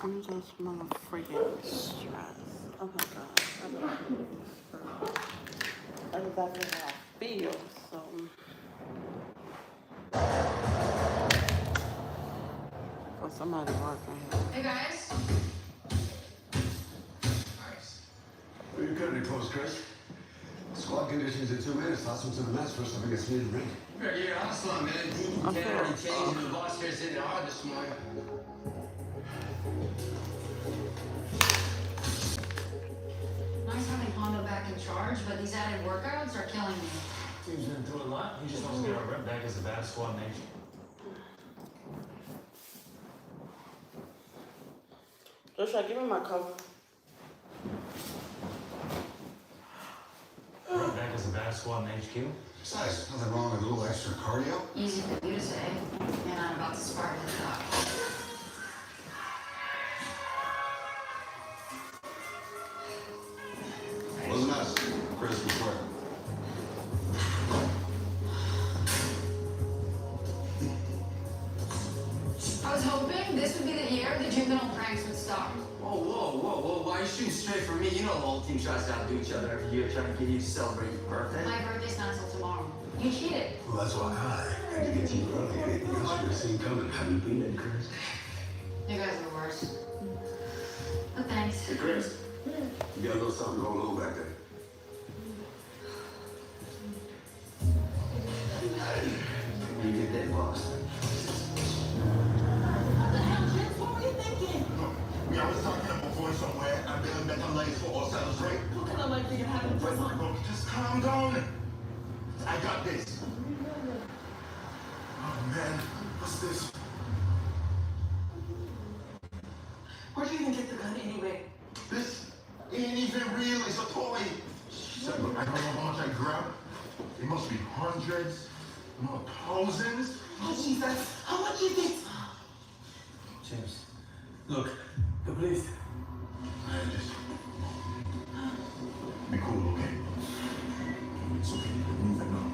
I'm just motherfucking stressed. Oh my god. I don't know. That's exactly how I feel, so. For somebody working here. Hey guys. Nice. Well, you're cutting it close, Chris. Squad conditions in 2 minutes. Last one's in the mess. First up against me and Rick. You better get your hustle on, man. Dean can't already change, and the boss here hit it hard this morning. Nice having Hondo back in charge, but these added workouts are killing me. Team's been through a lot. He just wants to get our rep back as a bad squad mate. Joshua, give me my coat. Rep back as a bad squad in HQ. Besides, nothing wrong with a little extra cardio. Easy for you to say, and I'm about to spark this up. What's the mess? Chris was quick. I was hoping this would be the year the juvenile pranks would stop. Whoa. Why are you shooting straight for me? You know the whole team tries to outdo each other every year, trying to get you to celebrate your birthday. My birthday's not until tomorrow. You cheated. Well, that's why I had to get to you early. Anything else you were seeing coming. Have you been in, Chris? You guys are the worst. But thanks. Hey, Chris. You got a little something going on back there. You get that, boss. I was talking to before somewhere. I'm feeling that I'm late for all celebrate. What kind of life do you have in prison? Look, just calm down. I got this. Oh man, what's this? Where'd you even get the gun anyway? This ain't even real. It's a toy. Shit, look, I don't know how much I grabbed. It must be hundreds, no, thousands. Oh Jesus, how much is it? James, look, the police. Man, just be cool, okay? It's okay. Move it now.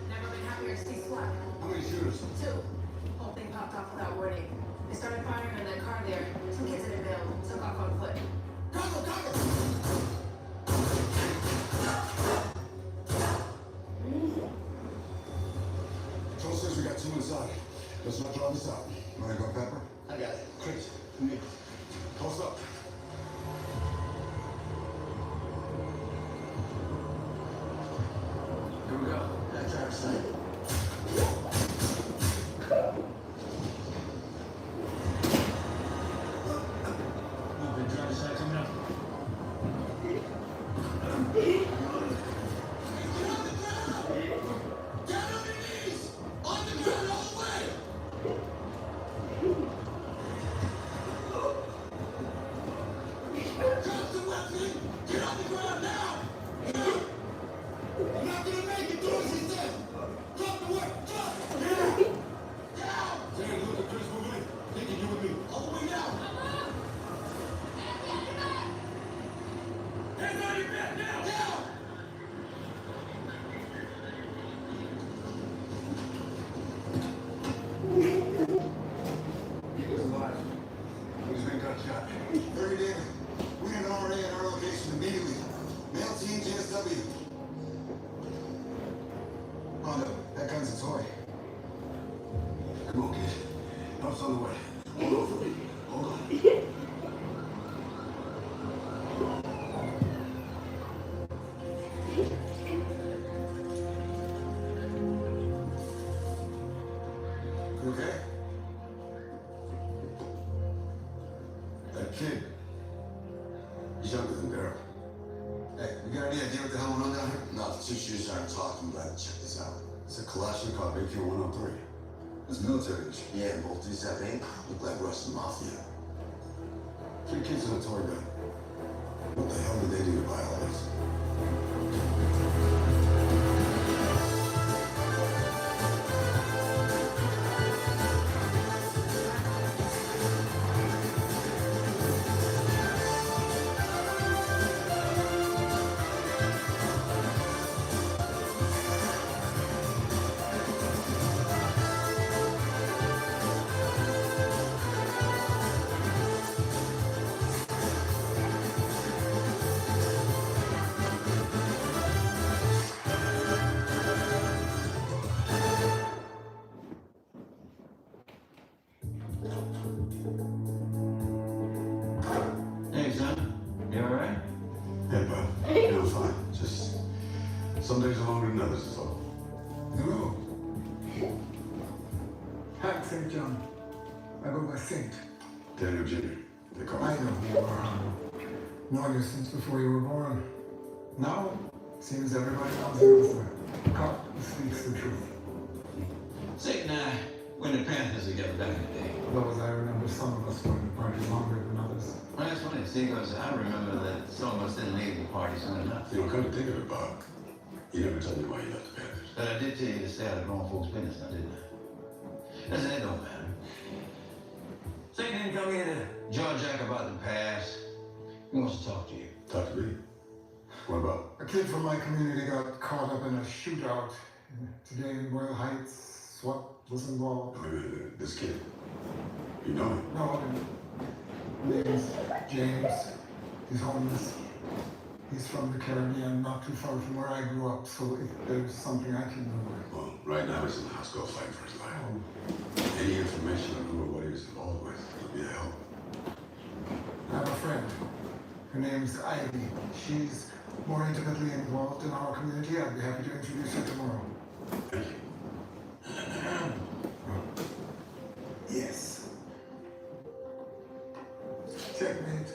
Never been happier to see SWAT. How many shooters? 2. Whole thing popped off without warning. They started firing in that car there. Some kids had bailed. Took off on foot. Joel says we got 2 inside. Let's not draw this out. Wanna go, Pepper? I got it. Chris, me. Close up. Here we go. That's our side. You've been trying to say coming up. On the ground all the way! Come on, kid. Help's on the way. Hold on for me. Hold on. You okay? That kid. He's younger than Daryl. Hey, you got any idea what the hell went on down here? No, the two shooters aren't talking, but check this out. It's a Kalashnikov AK-103. It's military issue. Yeah, and both these have ink. Look like Russian mafia. 3 kids and a toy gun. What the hell did they do to buy all this? Hey, son. You alright? Hey, bud. Yeah, I'm fine. Just some days are longer than others is all. Hello. Hank St. John. I go by Saint. Daniel Jr. They call I me. know who you are. Known you since before you were born. Now, seems everybody else knows the cop who speaks the truth. Satan and I went to Panthers together back in the day. Though as I remember, some of us went to party longer than others. Well, that's funny. See, because I remember that some of us didn't leave the party soon enough. You know, come to think of it, Bob, you never told me why you left the Panthers. But I did tell you to stay out of grown folks' business, now, didn't I? Listen, it don't matter. Satan didn't come here to jaw jack about the past. He wants to talk to you. Talk to me. What about? A kid from my community got caught up in a shootout today in Royal Heights. SWAT was involved. This kid. You know him? No, his name's James. He's homeless. He's from the Caribbean, not too far from where I grew up, so if there's something I can do. Well, right now he's in the hospital fighting for his life. Any information on who or what he was involved with would be a help. I have a friend. Her name's Ivy. She's more intimately involved in our community. I'd be happy to introduce her tomorrow. Thank you. Yes. Checkmate.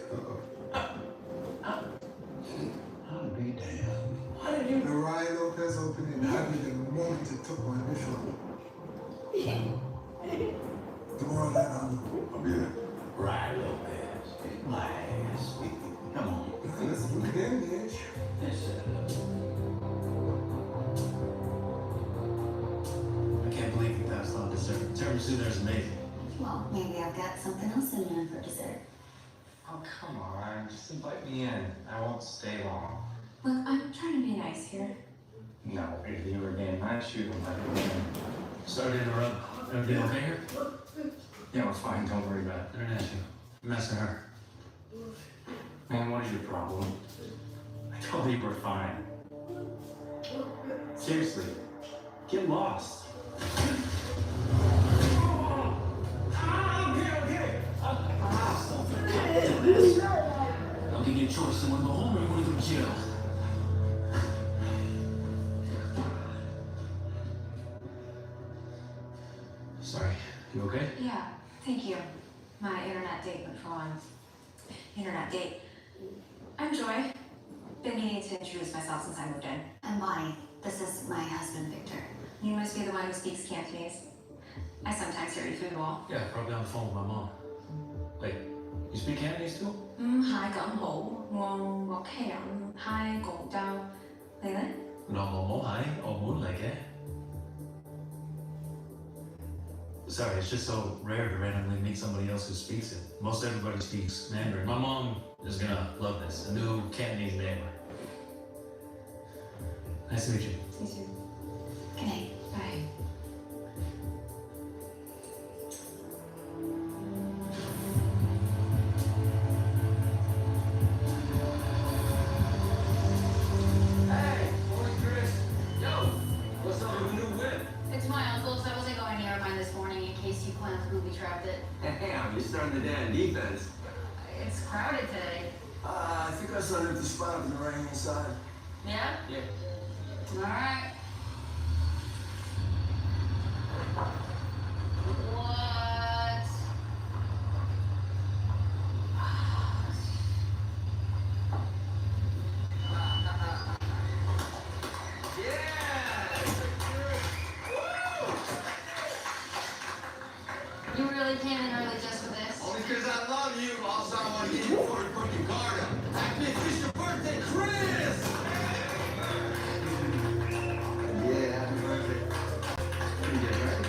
I'll be damned. The Rye Lopez opening happened the moment it took my initial. Tomorrow then I'll be there. Right, Lopez. Nice. Come on. let's look at the age. Yes, sir. I can't believe you passed on dessert. Tiramisu there's amazing. Well, maybe I've got something else in mind for dessert. Oh, come on. Just invite me in. I won't stay long. Look, I'm trying to be nice here. No, if you were being nice, shoot him like a man. Sorry to interrupt. Everything okay here? Yeah, we're fine. Don't worry about it. International. I'm asking her. Man, what is your problem? I told you we're fine. Seriously. Get lost. I'll give you a choice. You want to go home or you want to go to jail? Sorry. You okay? Yeah, thank you. My internet date went wrong. Internet date. I'm Joy. Been meaning to introduce myself since I moved in. I'm Bonnie. This is my husband, Victor. You must be the one who speaks Cantonese. I sometimes hear you through the wall. Yeah, probably on the phone with my mom. Wait, you speak Cantonese too? Hai cận hữu, ngon ngọt hẹn, hai cùng đau. Lấy đấy. No, mo hai, or moon like eh? Sorry, it's just so rare to randomly meet somebody else who speaks it. Most everybody speaks Mandarin. My mom is gonna love this. A new Cantonese neighbor. Nice to meet you. You too. Good night. Bye. Hey, morning, Chris. Yo, what's up with the new whip? It's my uncle's. I wasn't going near mine this morning in case booby-trapped it. Damn, you're starting the damn defense. It's crowded today. I think I saw an empty spot on the right-hand side. Yeah? Yeah. All right. What? You really came in early just for this? Only because I love you. Also, I want to get you before you put your guard up. Happy official birthday, Chris! Yeah, happy birthday. Let me get ready.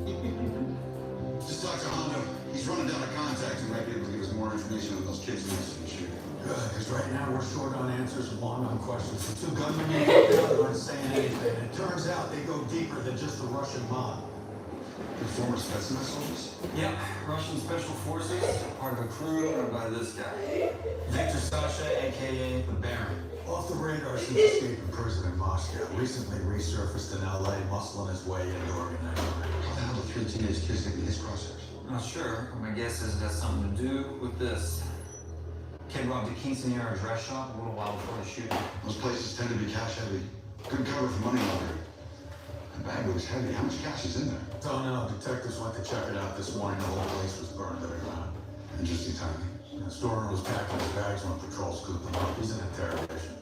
Thank you. Just talk to Hondo. He's running down a contact and might be able to give us more information on those kids' news and shit. Good, because right now we're short on answers and long on questions. The two gunmen aren't saying anything. And it turns out they go deeper than just the Russian mob. The former Spetsnaz soldiers? Yep, Russian Special Forces, part of a crew run by this guy. Victor Sasha, aka the Baron. Off the radar since escaping prison in Moscow. Recently resurfaced in LA, muscling his way into organized crime. How the hell did 3 teenage kids get in his crosshairs? Not sure, but my guess is it has something to do with this. Kid robbed a quinceanera dress shop a little while before the shooting. Those places tend to be cash heavy. Good cover for money laundering. The bag looks heavy. How much cash is in there? Don't know. Detectives went to check it out this morning. The whole place was burned to the ground. Interesting timing. The storeman was packing his bags when patrol scooped him up. He's in interrogation.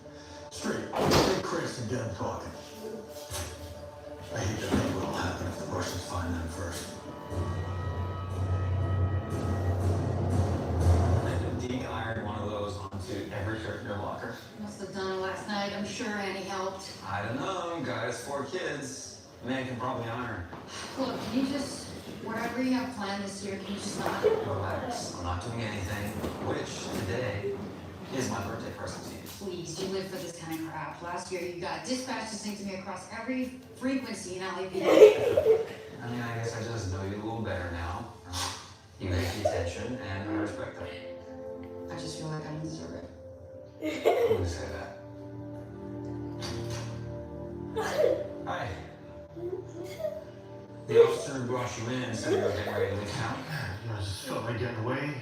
Straight. Stay Chris and get him talking. I hate to think what'll happen if the Russians find them first. Deke ironed one of those onto every shirt in your locker. Must have done it last night. I'm sure Annie helped. I don't know, guy has 4 kids. Man can probably iron. Look, can you just, whatever you have planned this year, can you just not? Relax, I'm not doing anything. Which, today, is my birthday present to you. Please, you live for this kind of crap. Last year, you got dispatched to sing to me across every frequency in LAPD. I mean, I guess I just know you a little better now. You get the attention, and I respect that. I just feel like I don't deserve it. I wouldn't say that. Hi. The officer who brought you in said you were getting ready to leave town. I just felt like getting away.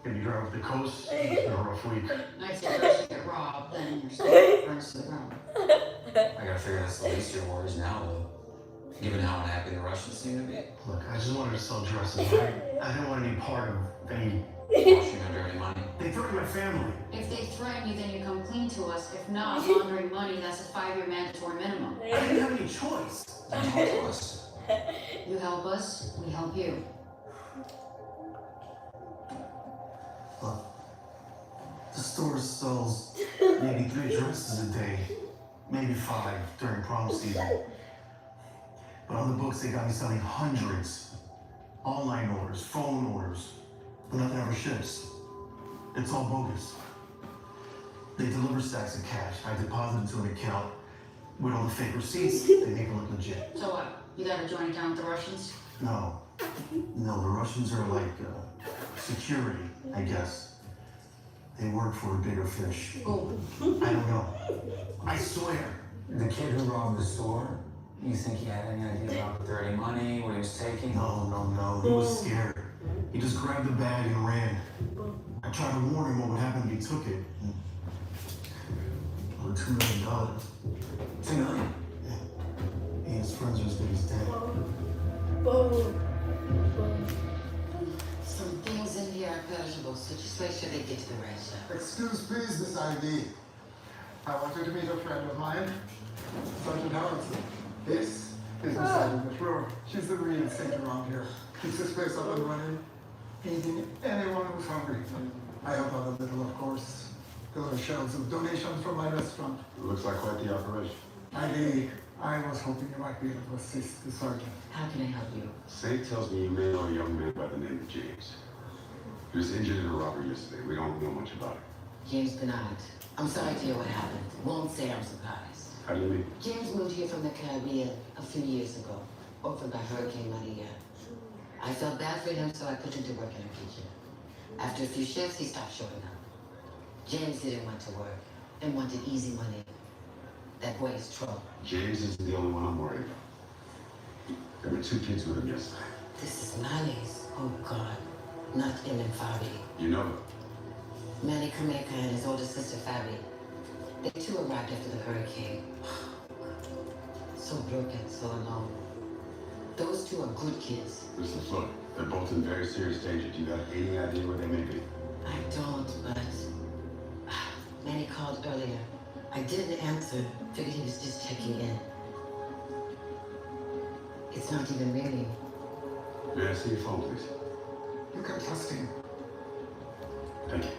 Maybe drive up the coast. It's been a rough week. Nice to first get robbed, then you're still burns to the ground. I gotta figure that's the least of your worries now, though. Given how unhappy the Russians seem to be. Look, I just wanted to sell dresses. I didn't want any part of any... Washing under any money. They threatened my family. If they threaten you, then you come clean to us. If not, laundering money, that's a 5-year mandatory minimum. I didn't have any choice. Then talk to us. You help us, we help you. Look, the store sells maybe 3 dresses a day, maybe 5 during prom season. But on the books, they got me selling hundreds. Online orders, phone orders, but nothing ever ships. It's all bogus. They deliver stacks of cash. I deposit into an account with all the fake receipts. They make it look legit. So what? You got a joint account with the Russians? No, the Russians are like security, I guess. They work for a bigger fish. Who? I don't know. I swear. The kid who robbed the store, you think he had any idea about the dirty money, what he was taking? No. He was scared. He just grabbed the bag and ran. I tried to warn him what would happen if he took it. Over $2 million. $2 million? Yeah. He and his friends are as big as dead. Some things in here are perishable, so just make sure they get to the right shop. Excuse please, Miss Ivy. I want you to meet a friend of mine, Sergeant Harrison. This is Miss Ivy McClure. She's the real saint around here. Keeps this place up and running, feeding anyone who's hungry. I help out a little, of course. There are shelves of donations from my restaurant. It looks like quite the operation. I was hoping you might be able to assist the sergeant. How can I help you? Saint tells me you may know a young man by the name of James. He was injured in a robbery yesterday. We don't know much about it. James denied. I'm sorry to hear what happened. Won't say I'm surprised. How do you mean? James moved here from the Caribbean a few years ago, orphaned by Hurricane Maria. I felt bad for him, so I put him to work in a kitchen. After a few shifts, he stopped showing up. James didn't want to work and wanted easy money. That boy is trouble. James isn't the only one I'm worried about. There were 2 kids with him yesterday. This is Manny's. Oh, God. Not him and Fabi. You know them? Manny Kameka and his older sister, Fabi. They too arrived after the hurricane. So broken, so alone. Those 2 are good kids. Listen, look, they're both in very serious danger. Do you got any idea where they may be? I don't, but Manny called earlier. I didn't answer. Figured he was just checking in. It's not even ringing. May I see your phone, please? You can trust him. Thank you.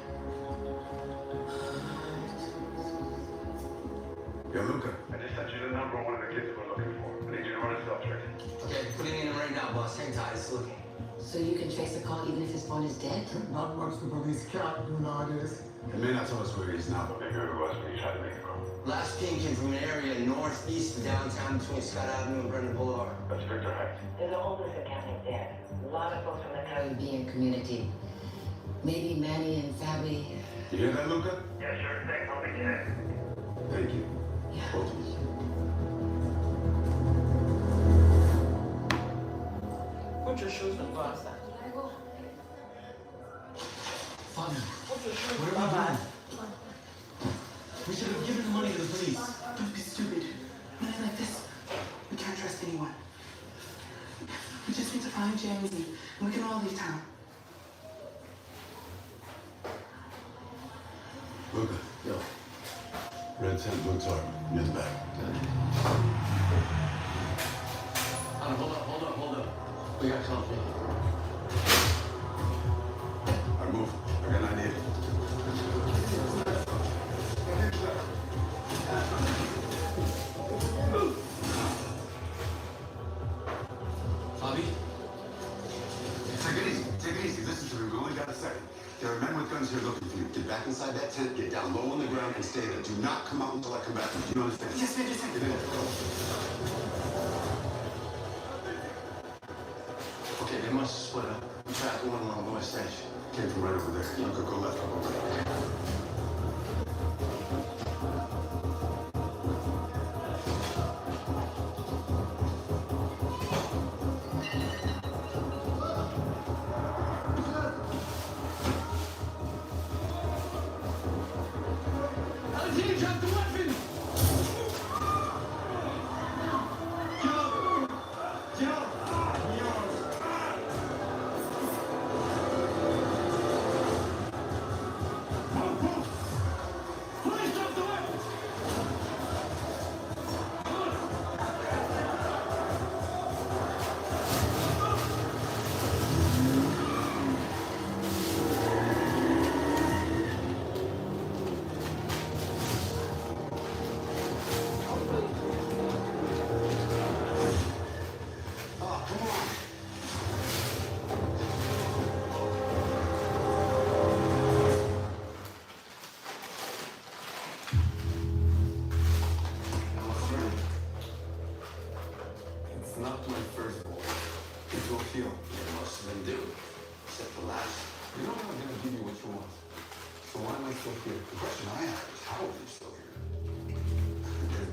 Yo, Luca. I just sent you the number of one of the kids we're looking for. I need you to run a cell trace. Okay, putting it in right now, boss. Hang tight, it's looking. So you can trace the call even if his phone is dead? Not much the police can't do nowadays. They may not tell us where he is now, But maybe it was when you tried to make the call. Last ping came from an area northeast of downtown between Scott Avenue and Brendan Boulevard. That's Victor Heights. There's a homeless encampment there. A lot of folks from the Caribbean community. Maybe Manny and Fabi. You hear that, Luca? Yeah, sure. Thanks. I'll be today. Thank you. Yeah. Both of you. Put your shoes on, go outside. Father, Put your shoes what on. are we Bye-bye. doing? We should have given the money to the police. Don't be stupid. Money like this, we can't trust anyone. We just need to find James and we can all leave town. Luca. Yo. Red tent, blue tarp, near the back. Hold up. We got company. All right, move. I got an idea. Bobby? Take it easy. Listen to me. We only got a second. There are men with guns here looking for you. Get back inside that tent, get down low on the ground, and stay there. Do not come out until I come back. Do you understand? Yes, ma'am, yes, ma'am. Get in there. Go. Okay, they must have split up. We tracked one along the west edge. Came from right over there. Luca, go left. I'll go right. Not my first boy. It will feel. Most of them do. Except the last. You know I'm not gonna give you what you want. So why am I still here? The question I have is, how are you still here?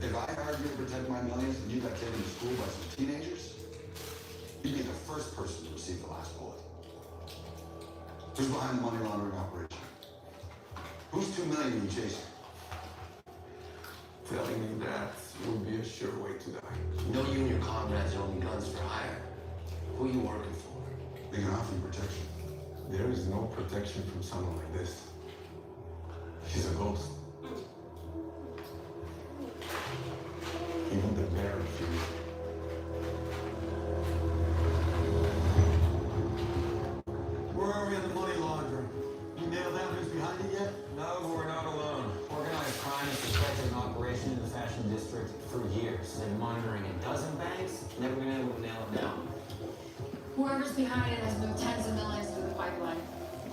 If I hired you to protect my millions and you got taken to school by some teenagers, you'd be the first person to receive the last bullet. Who's behind the money laundering operation? Whose $2 million are you chasing? Telling me that would be a sure way to die. You know you and your comrades are only guns for hire. Who are you working for? They can offer you protection. There is no protection from someone like this. She's a ghost. Even the bear refused. Where are we on the money laundering? You nailed down who's behind it yet? No, we're not alone. Organized crime has suspected an operation in the fashion district for years. They've been monitoring a dozen banks, never been able to nail it down. Whoever's behind it has moved tens of millions through the pipeline.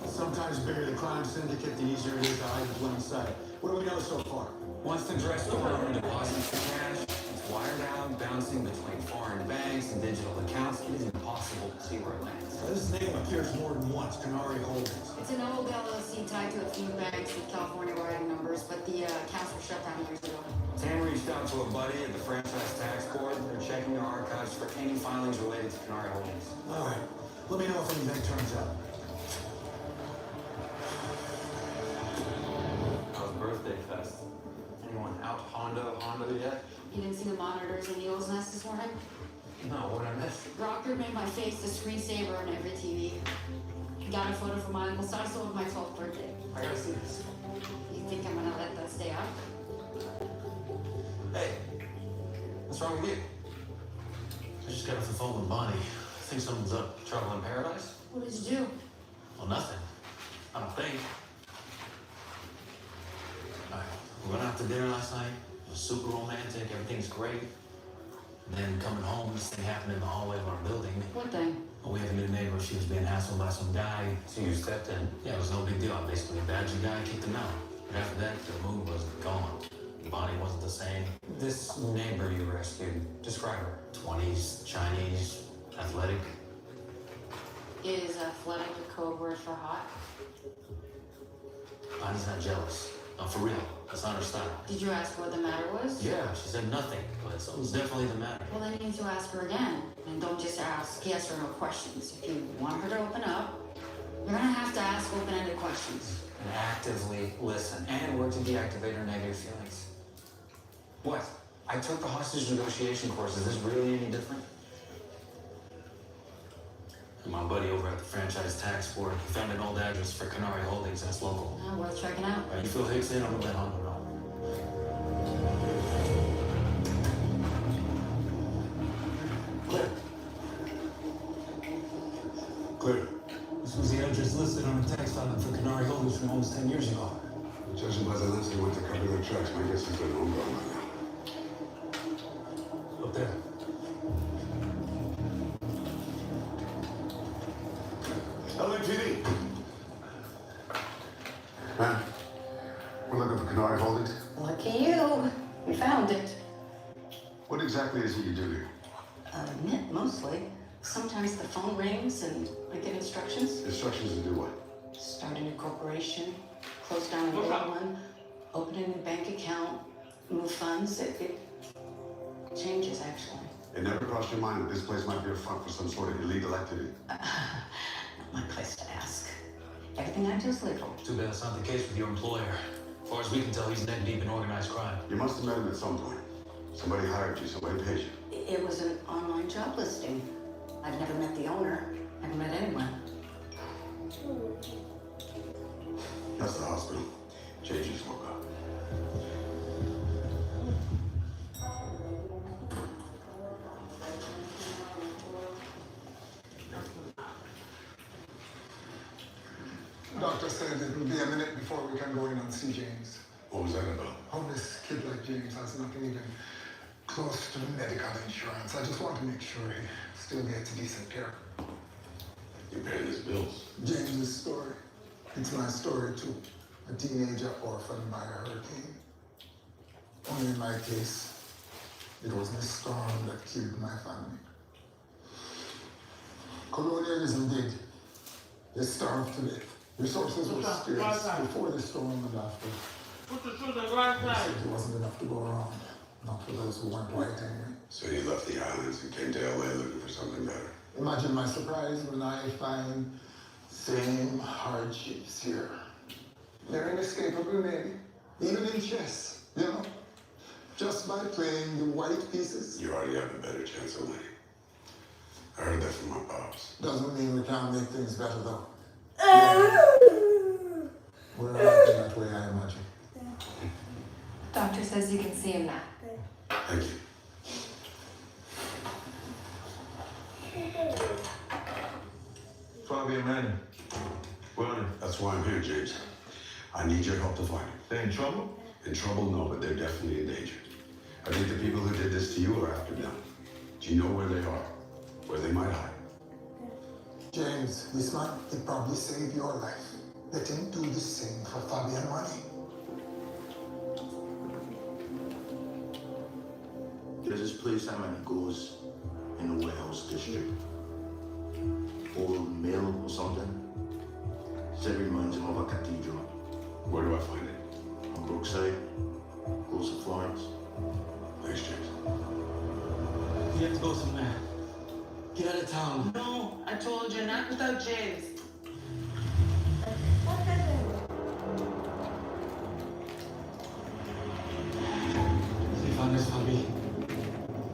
Sometimes bigger the crime syndicate, the easier it is to hide in plain sight. What do we know so far? Once the direct store owner deposits the cash, it's wired out, bouncing between foreign banks and digital accounts. It is impossible to see where it lands. This name appears more than once, Canary Holdings. It's an old LLC tied to a few banks with California routing numbers, but the accounts were shut down years ago. Tam reached out to a buddy at the Franchise Tax Board. They're checking their archives for any filings related to Canary Holdings. All right. Let me know if anything turns up. How's birthday fest? Anyone out Hondo yet? You didn't see the monitors in Eagle's Nest this morning? No, what I missed? Rocker made my face the screensaver on every TV. Got a photo from my Uncle Sasso of my 12th birthday. I gotta see this. You think I'm gonna let that stay up? Hey, what's wrong with you? I just got off the phone with Bonnie. I think something's up. Trouble in paradise? What did you do? Well, nothing. I don't think. Alright, we went out to dinner last night. It was super romantic. Everything's great. And then coming home, this thing happened in the hallway of our building. What thing? Well, we have a new neighbor. She was being hassled by some guy. So you stepped in? Yeah, it was no big deal. I basically badgered the guy, kicked him out. But after that, the mood was gone. Bonnie wasn't the same. This neighbor you rescued, describe her. 20s, Chinese, athletic. Is athletic a code word for hot? Bonnie's not jealous. No, for real. That's not her style. Did you ask what the matter was? Yeah, she said nothing, but something's definitely the matter. Well, then you need to ask her again. And don't just ask yes or no questions. If you want her to open up, you're gonna have to ask open-ended questions. And actively listen and work to deactivate her negative feelings. What? I took the hostage negotiation course. Is this really any different? And my buddy over at the Franchise Tax Board, he found an old address for Canary Holdings that's local. Worth checking out. All right, you fill Hicks in, I'm gonna let Hondo know. Clear. This was the address listed on the tax filing for Canary Holdings from almost 10 years ago. Judging by the list, they went to cover their tracks. My guess is they're homegrown right now. Up there. LAPD. Man, we're looking for Canary Holdings. Lucky you. We found it. What exactly is it you do here? Knit, mostly. Sometimes the phone rings and I get instructions. Instructions to do what? Start a new corporation, close down an old one, open a new bank account, move funds. It changes, actually. It never crossed your mind that this place might be a front for some sort of illegal activity? Not my place to ask. Everything I do is legal. Too bad that's not the case with your employer. As far as we can tell, he's neck deep in organized crime. You must have met him at some point. Somebody hired you, somebody paid you. It was an online job listing. I've never met the owner. Never met anyone. That's the hospital. Jay just woke up. Doctor said it will be a minute before we can go in and see James. What was that about? Homeless kid like James has nothing even close to medical insurance. I just want to make sure he still gets decent care. You're paying his bills. James's story. It's my story too. A teenager orphaned by a hurricane. Only in my case, it was the storm that killed my family. Colonialism did. They starved to death. Resources were scarce before the storm and after. They said there wasn't enough to go around. Not for those who weren't white anyway. So you left the islands and came to LA looking for something better. Imagine my surprise when I find same hardships here. They're inescapable, maybe. Even in chess, you know? Just by playing the white pieces. You already have a better chance of winning. I heard that from my pops. Doesn't mean we can't make things better, though. Yeah. We're not acting that way, I imagine. Doctor says you can see him now. Thank you. Fabian Manning. Well, That's why I'm here, James. I need your help to find him. they in trouble? In trouble, no, but they're definitely in danger. I think the people who did this to you are after them. Do you know where they are? Where they might hide? James, this man, he probably saved your life. Let him do the same for Fabian Manning. There's this place I might goes in the warehouse district. Old mill or something. Said it reminds him of a cathedral. Where do I find it? On Brookside, close to Florence. Thanks, James. You have to go somewhere. Get out of town. No, I told you, not without James. They found us, Bobby.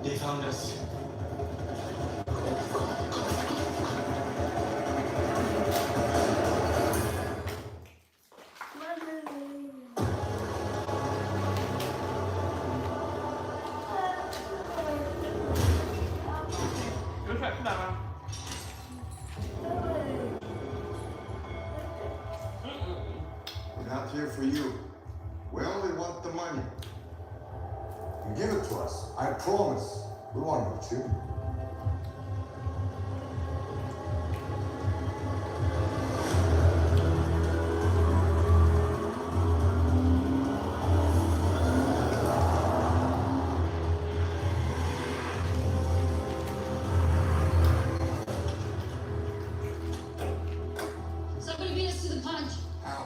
They found us. We're not here for you. We only want the money. You give it to us. I promise. We won't hurt you. Somebody beat us to the punch. How?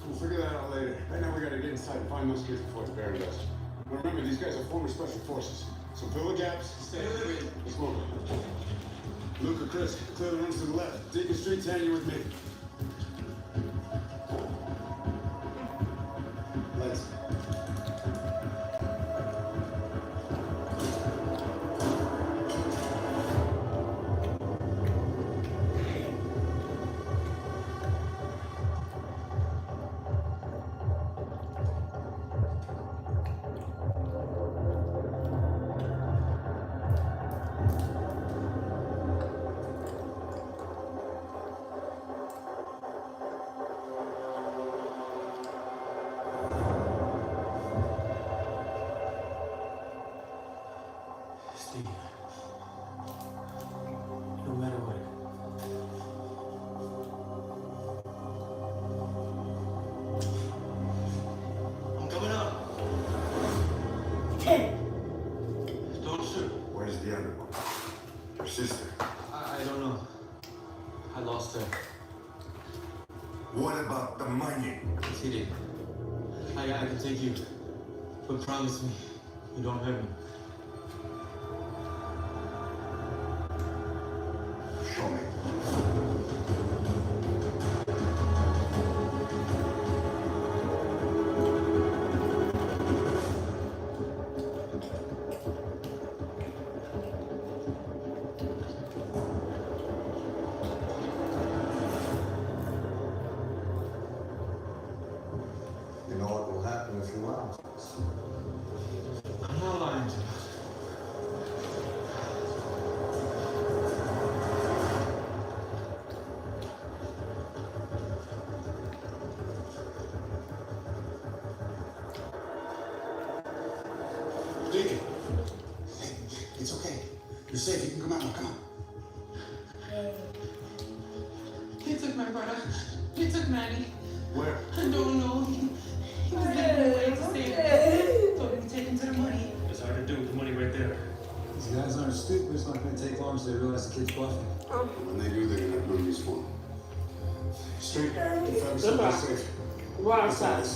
We'll figure that out later. Right now, we gotta get inside and find those kids before it's buried us. But remember, these guys are former special forces. So fill the gaps, stay living. Let's move. Luke or Chris, clear the rooms to the left. Deacon Street, 10, you're with me. Lights. Steve. No matter what. I'm coming up. Don't shoot. Where's the other one? Your sister. I don't know. I lost her. What about the money? It's hidden. I can take you. But promise me, you don't hurt me. Show me. You know what will happen if you lie to us? I'm not lying to you. Deacon. It's okay. You're safe. You can come out now. Come on. He took my brother. He took Maddie. Where? I don't know. He was leading the way to save us. Told me to take him to the money. It's hard to do with the money right there. These guys aren't stupid. It's not going to take long until they realize the kid's bluffing. When they do, they're gonna have no use for him. Street. You found someplace safe. We're outside.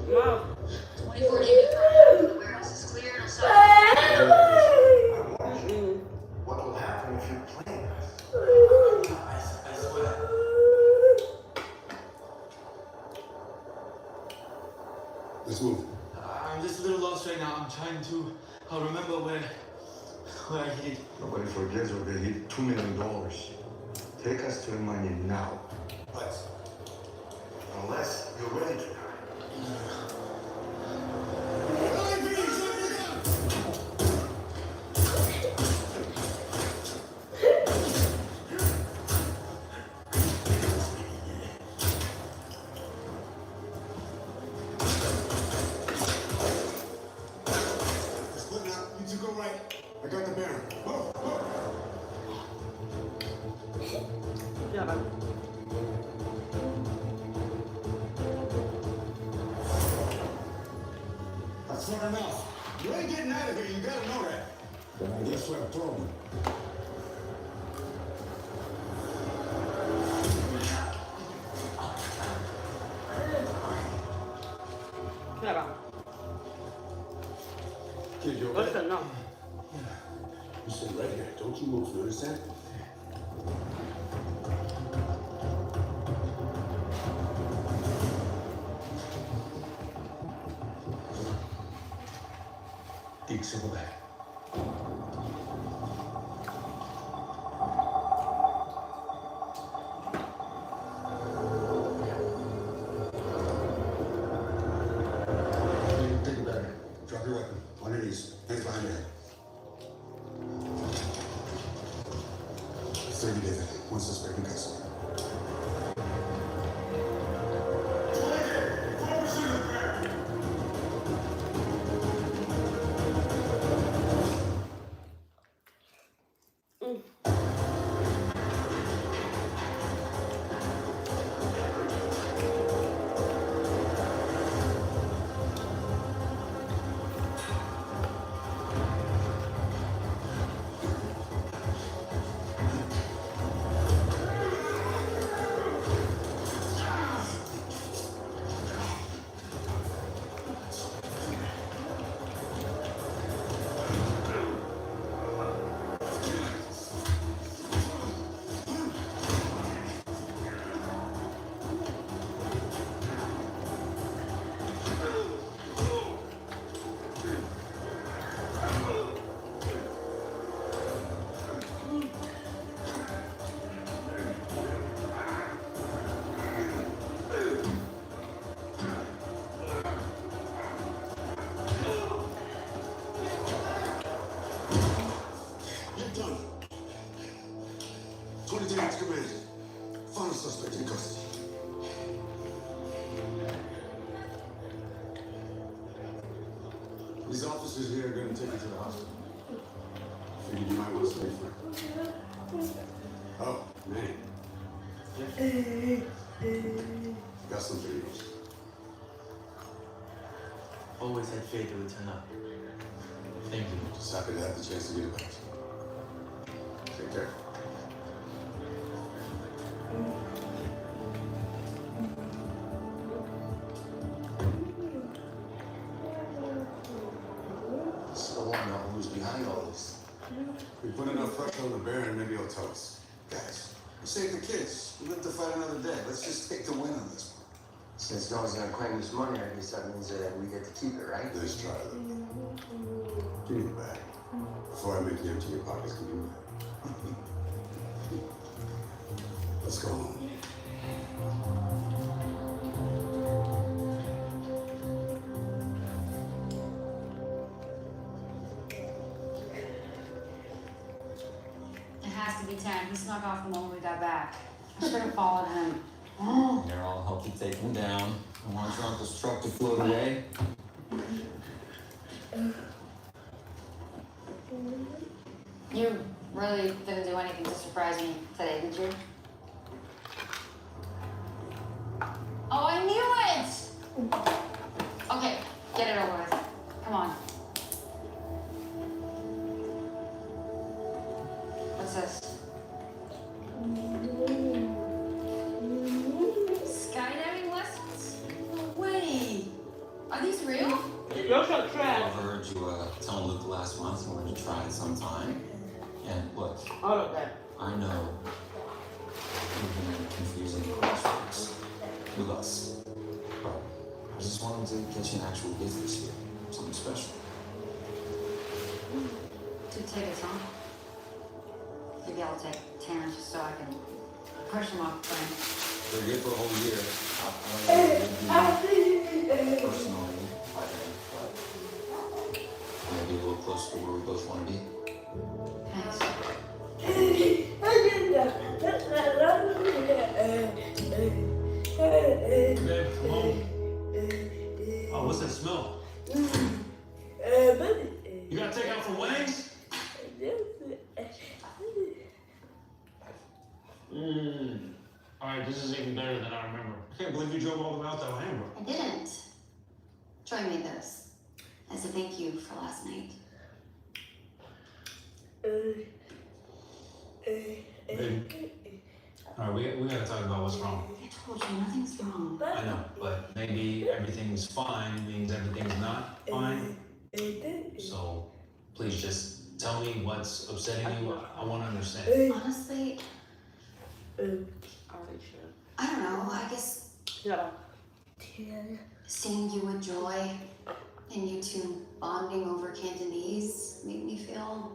Mom. 24-day withdrawal. The warehouse is clear and I'll stop. What will happen if you play us? I swear. Let's move. I'm just a little lost right now. I'm trying to remember where I hid. Nobody forgets where they hid $2 million. Take us to the money now. Let's. Unless you're ready to. Split now. You two go right. I got the bearing. Whoa, whoa. Yeah. That's far enough. You ain't getting out of here. You gotta know that. Then I guess we're throwing. Clara. Kid, you okay? Listen, no. You sit right here. Don't you move, you understand? Deep, circle back. Take it back. Drop your weapon. On your knees. Hands behind your head. 30 days. One suspect in custody. Command. Final suspect in custody. These officers here are going to take you to the hospital. Figured you might want to stay for it. Oh, man. Got some videos. Always had faith it would turn up. Thank you. Just happy to have the chance to get it back. Take care. So I know who's behind all this. We put enough pressure on the Baron, maybe he'll tell us. Guys, we saved the kids. We live to fight another day. Let's just take the win on this one. Since no one's gonna claim this money, I guess that means that we get to keep it, right? Nice try, though. Give me the bag. Before I make you empty your pockets, give me that. Let's go home. It has to be 10. He snuck off the moment we got back. I should have followed him. They're all helped you take them down. I want your uncle's truck to float away. You really didn't do anything to surprise me today, did you? Oh, I knew it! Okay, get it over with. Come on. What's this? Skydiving lessons? No way! Are these real? You're so trash. I heard you telling Luke last month you wanted to try it sometime. And look, All of that. I know you've been confusing crosswords with us, but I just wanted to get you an actual gift this year, something special. 2 tickets, huh? Maybe I'll take Terrence just so I can push him off the plane. They're good for a whole year. I don't know if personally, I think, but maybe a little closer to where we both want to be. Thanks. Babe, come home. Oh, what's that smell? You got takeout for wings? Alright, this is even better than I remember. I can't believe you drove all the way out to Alhambra. I didn't. Troy made this as a thank you for last night. Babe, All right, we gotta talk about what's wrong. I told you, nothing's wrong. I know, but maybe everything's fine means everything's not fine. So please just tell me what's upsetting you. I want to understand. Honestly, I don't know. I guess seeing you with Joy and you two bonding over Cantonese made me feel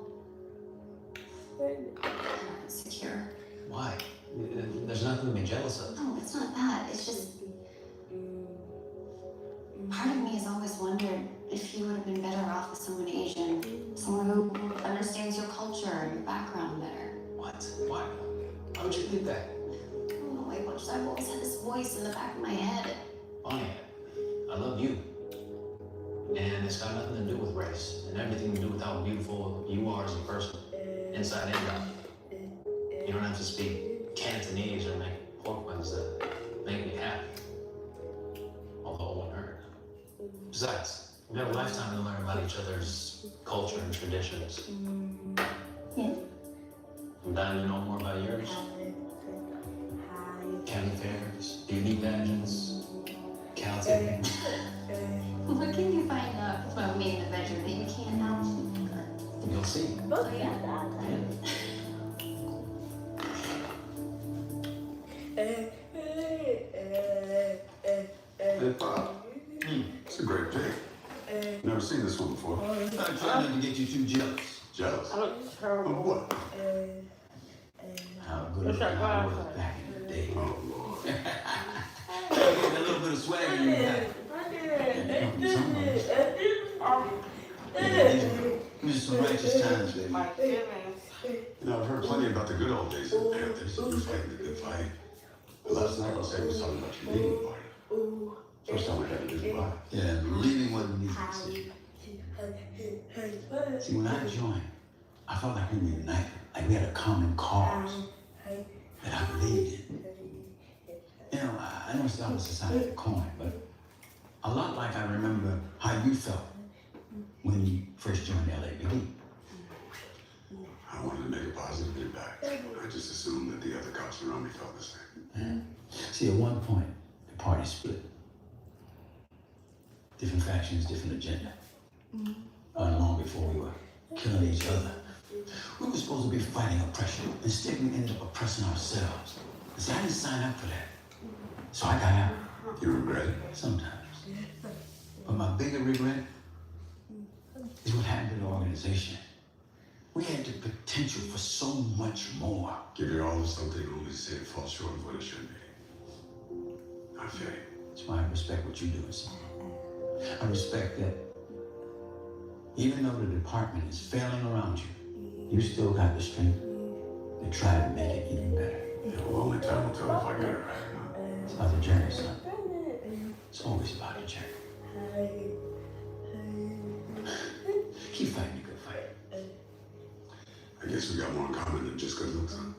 insecure. Why? There's nothing to be jealous of. No, it's not that. It's just part of me has always wondered if you would have been better off with someone Asian, someone who understands your culture and your background better. What? Why? Why would you think that? I don't know, I've always had this voice in the back of my head. Bonnie, I love you. And it's got nothing to do with race and everything to do with how beautiful you are as a person, inside and out. You don't have to speak Cantonese or make pork buns that make me happy. Although it won't hurt. Besides, we've got a lifetime to learn about each other's culture and traditions. Yeah. I'm dying to know more about yours. County fairs, beauty pageants, counting. What can you find out about me in the bedroom that you can't know? You'll see. Oh, yeah. Hey, Pop. It's a great pic. Never seen this one before. I'm trying not to get you too jealous. Jealous? I look terrible. Of what? How good looking I was back in the day. Oh, Lord. Getting a little bit of swagger in your hat. These are some righteous times, baby. My goodness. You know, I've heard plenty about the good old days in Panthers. You fighting the good fight. But last night, Jose was talking about your leaving party. First time I had to do goodbye. Yeah, leaving wasn't easy. See, when I joined, I felt like we were united. Like we had a common cause that I believed in. You know, I know it's the opposite side of the coin, but a lot like I remember how you felt when you first joined LAPD. I wanted to make a positive impact. I just assumed that the other cops around me felt the same. Yeah. See, at one point, the party split. Different factions, different agenda. Long before we were killing each other. We were supposed to be fighting oppression. Instead, we ended up oppressing ourselves. See, I didn't sign up for that. So I got out. You regret it? Sometimes. But my bigger regret is what happened to the organization. We had the potential for so much more. Give your all to something only say it falls short of what it should be. I feel you. That's why I respect what you're doing, son. I respect that even though the department is failing around you, you still got the strength to try to make it even better. Yeah, well, only time will tell if I got it right. It's about the journey, son. It's always about the journey. Keep fighting the good fight. I guess we got more in common than just good looks, huh?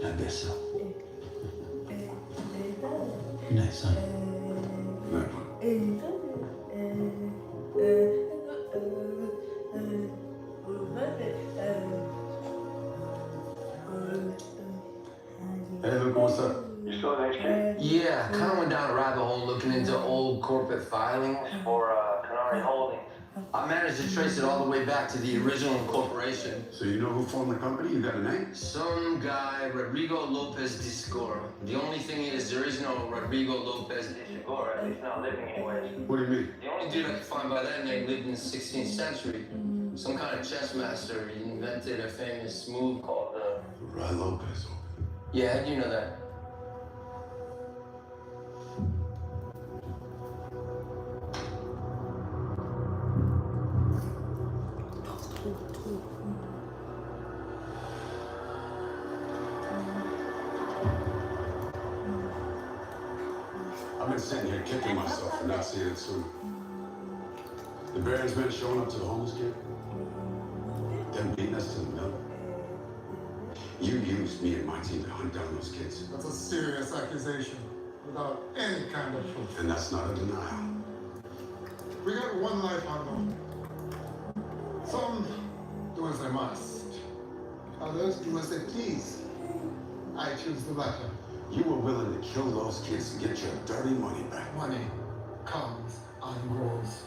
I guess so. Good night, son. Good night, bud. Hey, Luke, what's up? You still at HQ? Yeah, kind of went down a rabbit hole looking into old corporate filings for Canary Holdings. I managed to trace it all the way back to the original incorporation. So you know who formed the company? You got a name? Some guy, Rodrigo Lopez de Segura. The only thing is, there is no Rodrigo Lopez de Segura, at least not living anyways. What do you mean? The only dude I could find by that name lived in the 16th century. Some kind of chess master. He invented a famous move called Rod Lopez. Yeah, you know that. I've been sitting here kicking myself for not seeing it sooner. The Barron's men showing up to the homeless camp. Them beating us to the mill. You used me and my team to hunt down those kids. That's a serious accusation without any kind of proof. And that's not a denial. We got one life on them. Some do as they must. Others do as they please. I choose the latter. You were willing to kill those kids to get your dirty money back. Money comes and goes.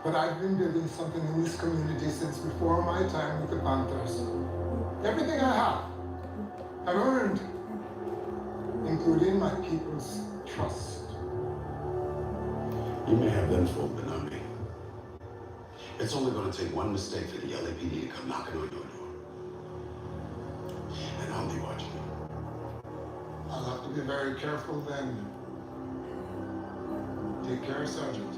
But I've been building something in this community since before my time with the Panthers. Everything I have, I've earned, including my people's trust. You may have them fooled, but not me. It's only going to take one mistake for the LAPD to come knocking on your door. And I'll be watching you. I'll have to be very careful then. Take care, Sergeant.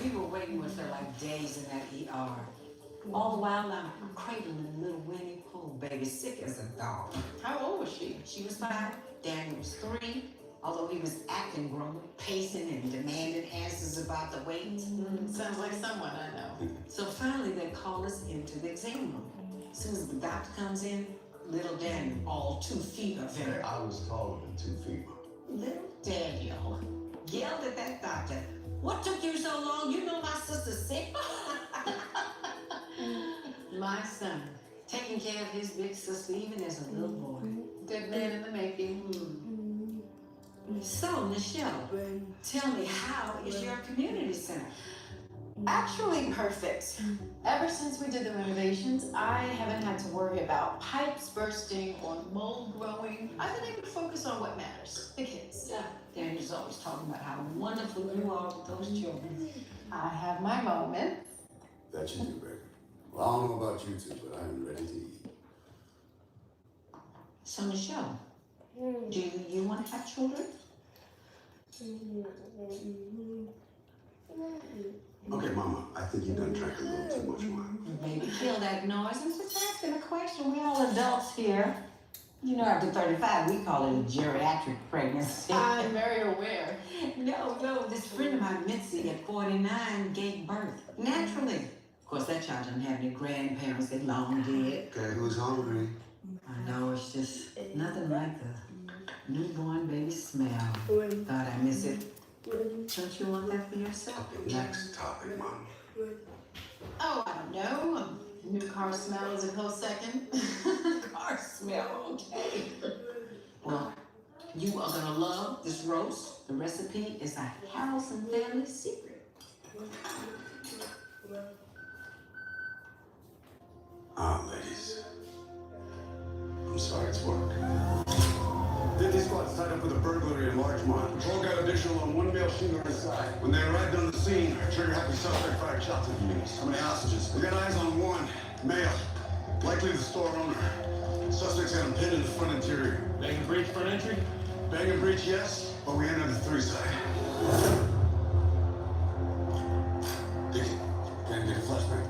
We were waiting with her like days in that ER. All the while I'm cradling little Winnie Pooh, baby, sick as a dog. How old was she? She was 5, Daniel was 3. Although he was acting grown, pacing and demanding answers about the weight. Sounds like someone I know. So finally they call us into the exam room. As soon as the doctor comes in, little Daniel, all 2 feet of him. I was taller than 2 feet. Little Daniel yelled at that doctor, "What took you so long? You know my sister's sick." My son, taking care of his big sister even as a little boy. Good man in the making. So, Michelle, tell me, how is your community center? Actually perfect. Ever since we did the renovations, I haven't had to worry about pipes bursting or mold growing. I've been able to focus on what matters, the kids. Yeah, Daniel's always talking about how wonderful you are with those children. I have my moments. That you do, baby. Well, I don't know about you two, but I am ready to eat. So, Michelle, do you want to have children? Okay, Mama, I think you done drank a little too much wine. Baby, kill that noise. I'm just asking a question. We're all adults here. You know, after 35, we call it a geriatric pregnancy. I'm very aware. No, this friend of mine, Mitzi, at 49, gave birth naturally. Of course, that child didn't have any grandparents. They long dead. Okay, who's hungry? I know, it's just nothing like the newborn baby smell. Thought I miss it. Don't you want that for yourself? Okay, next topic, Mom. Oh, I don't know. New car smell is a close second. Car smell, okay. Well, you are gonna love this roast. The recipe is a Harrelson family secret. Ladies. I'm sorry, it's work. Did these squads tied up with a burglary and large mile. Patrol got additional on one male shooter inside. When they arrived on the scene, trigger happy suspect fired shots at the units. How many hostages? We got eyes on one, male. Likely the store owner. Suspects had him pinned in the front interior. Bang and breach front entry? Bang and breach, yes, but we entered the 3 side. Dickie, can you get a flashbang?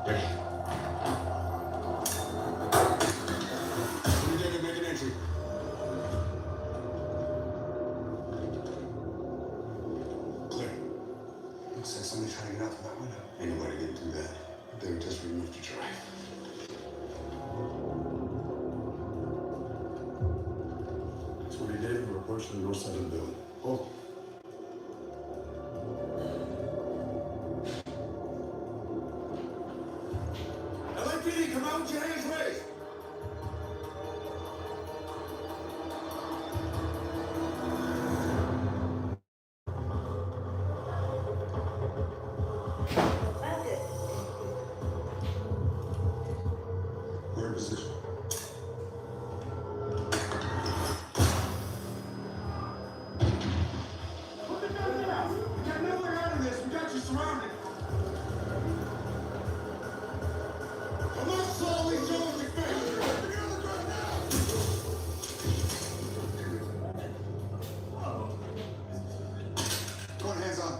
Ready. We did make an entry. Clear. Looks like somebody trying to get out through that window. Ain't nobody getting through that. They were just removed to try. That's what he did. We're approaching the north side of the building. Hold. LAPD, come out with your hands raised. We're in position. Put the gun down. We got no way out of this. We got you surrounded. Come on, Saul. These Jones are finished. Get on the ground now. Go on, hands on.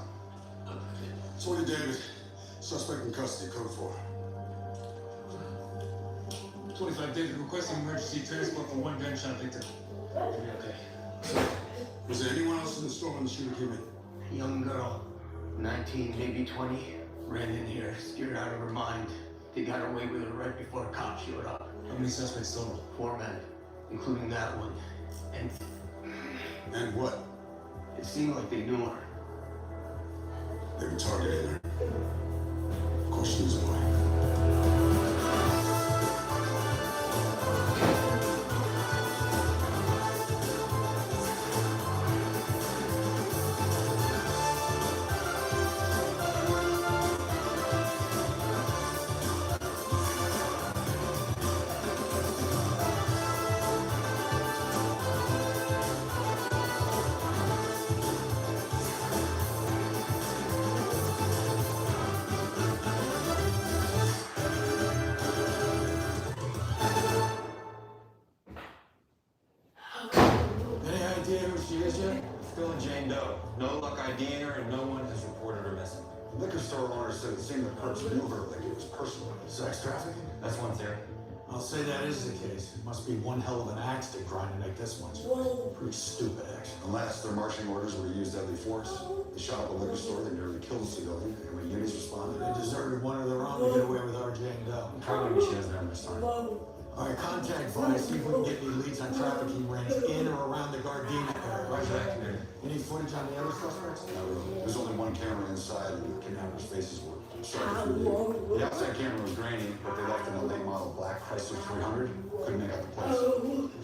Sawyer David, suspect in custody, code 4. 25 David requesting emergency transport for one gunshot victim. Okay. Was there anyone else in the store when the shooter came in? A young girl, 19, maybe 20, ran in here, scared out of her mind. They got away with her right before the cops showed up. How many suspects total? 4 men, including that one. And what? It seemed like they knew her. They were targeting her. Questions why? Any idea who she is yet? Still in Jane Doe. No luck IDing her, and no one has reported her missing. The liquor store owner said it seemed the perps knew her like it was personal. Sex trafficking? That's one theory. I'll say that is the case. It must be one hell of an axe to grind to make this one. Pretty stupid, actually. Unless their marching orders were to use deadly force. They shot up a liquor store, they nearly killed a civilian, and when units responded, They deserted one of their own to get away with our Jane Doe. Probably she doesn't have much time. All right, contact Vi. See if we can get any leads on trafficking rings in or around the Gardena area. Roger that, Commander. Any footage on the other suspects? not really. There's only one camera inside, and the kidnappers' faces were sharp through the outside camera was grainy, but they left in a late model black Chrysler 300. Couldn't make out the place.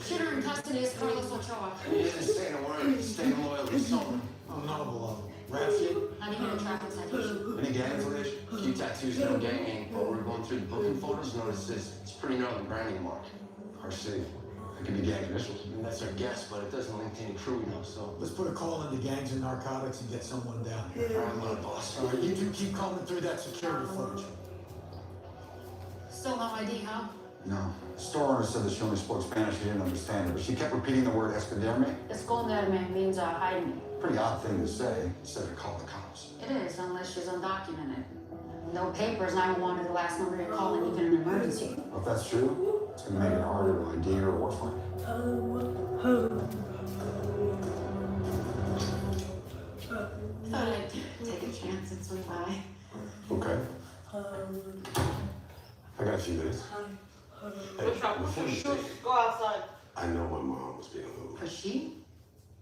Shooter in custody is Carlos Ochoa. He isn't saying a word. He's staying loyal to someone. Oh, notable of them. Rap sheet? Not even a traffic citation. Any gang information? A few tattoos, no gang, but we're going through the booking photos. Notice this. It's pretty gnarly branding mark. RC. That could be gang initials. I mean, that's our guess, but it doesn't link to any crew we know, so. Let's put a call into gangs and narcotics and get someone down here. All right, little boss. All right, you two keep combing through that security footage. Still no ID, huh? No. The store owner said that she only spoke Spanish, she didn't understand it, but she kept repeating the word esconderme. Esconderme means hide me. Pretty odd thing to say, instead of call the cops. It is, unless she's undocumented. No papers, 911 is the last number you're calling, even in an emergency. Well, if that's true, it's gonna make it harder to ID her or find her. Thought I'd take a chance and swing by. Okay. I got a few minutes. Hey, before you say, Go outside. I know my mom was being a little. Was she?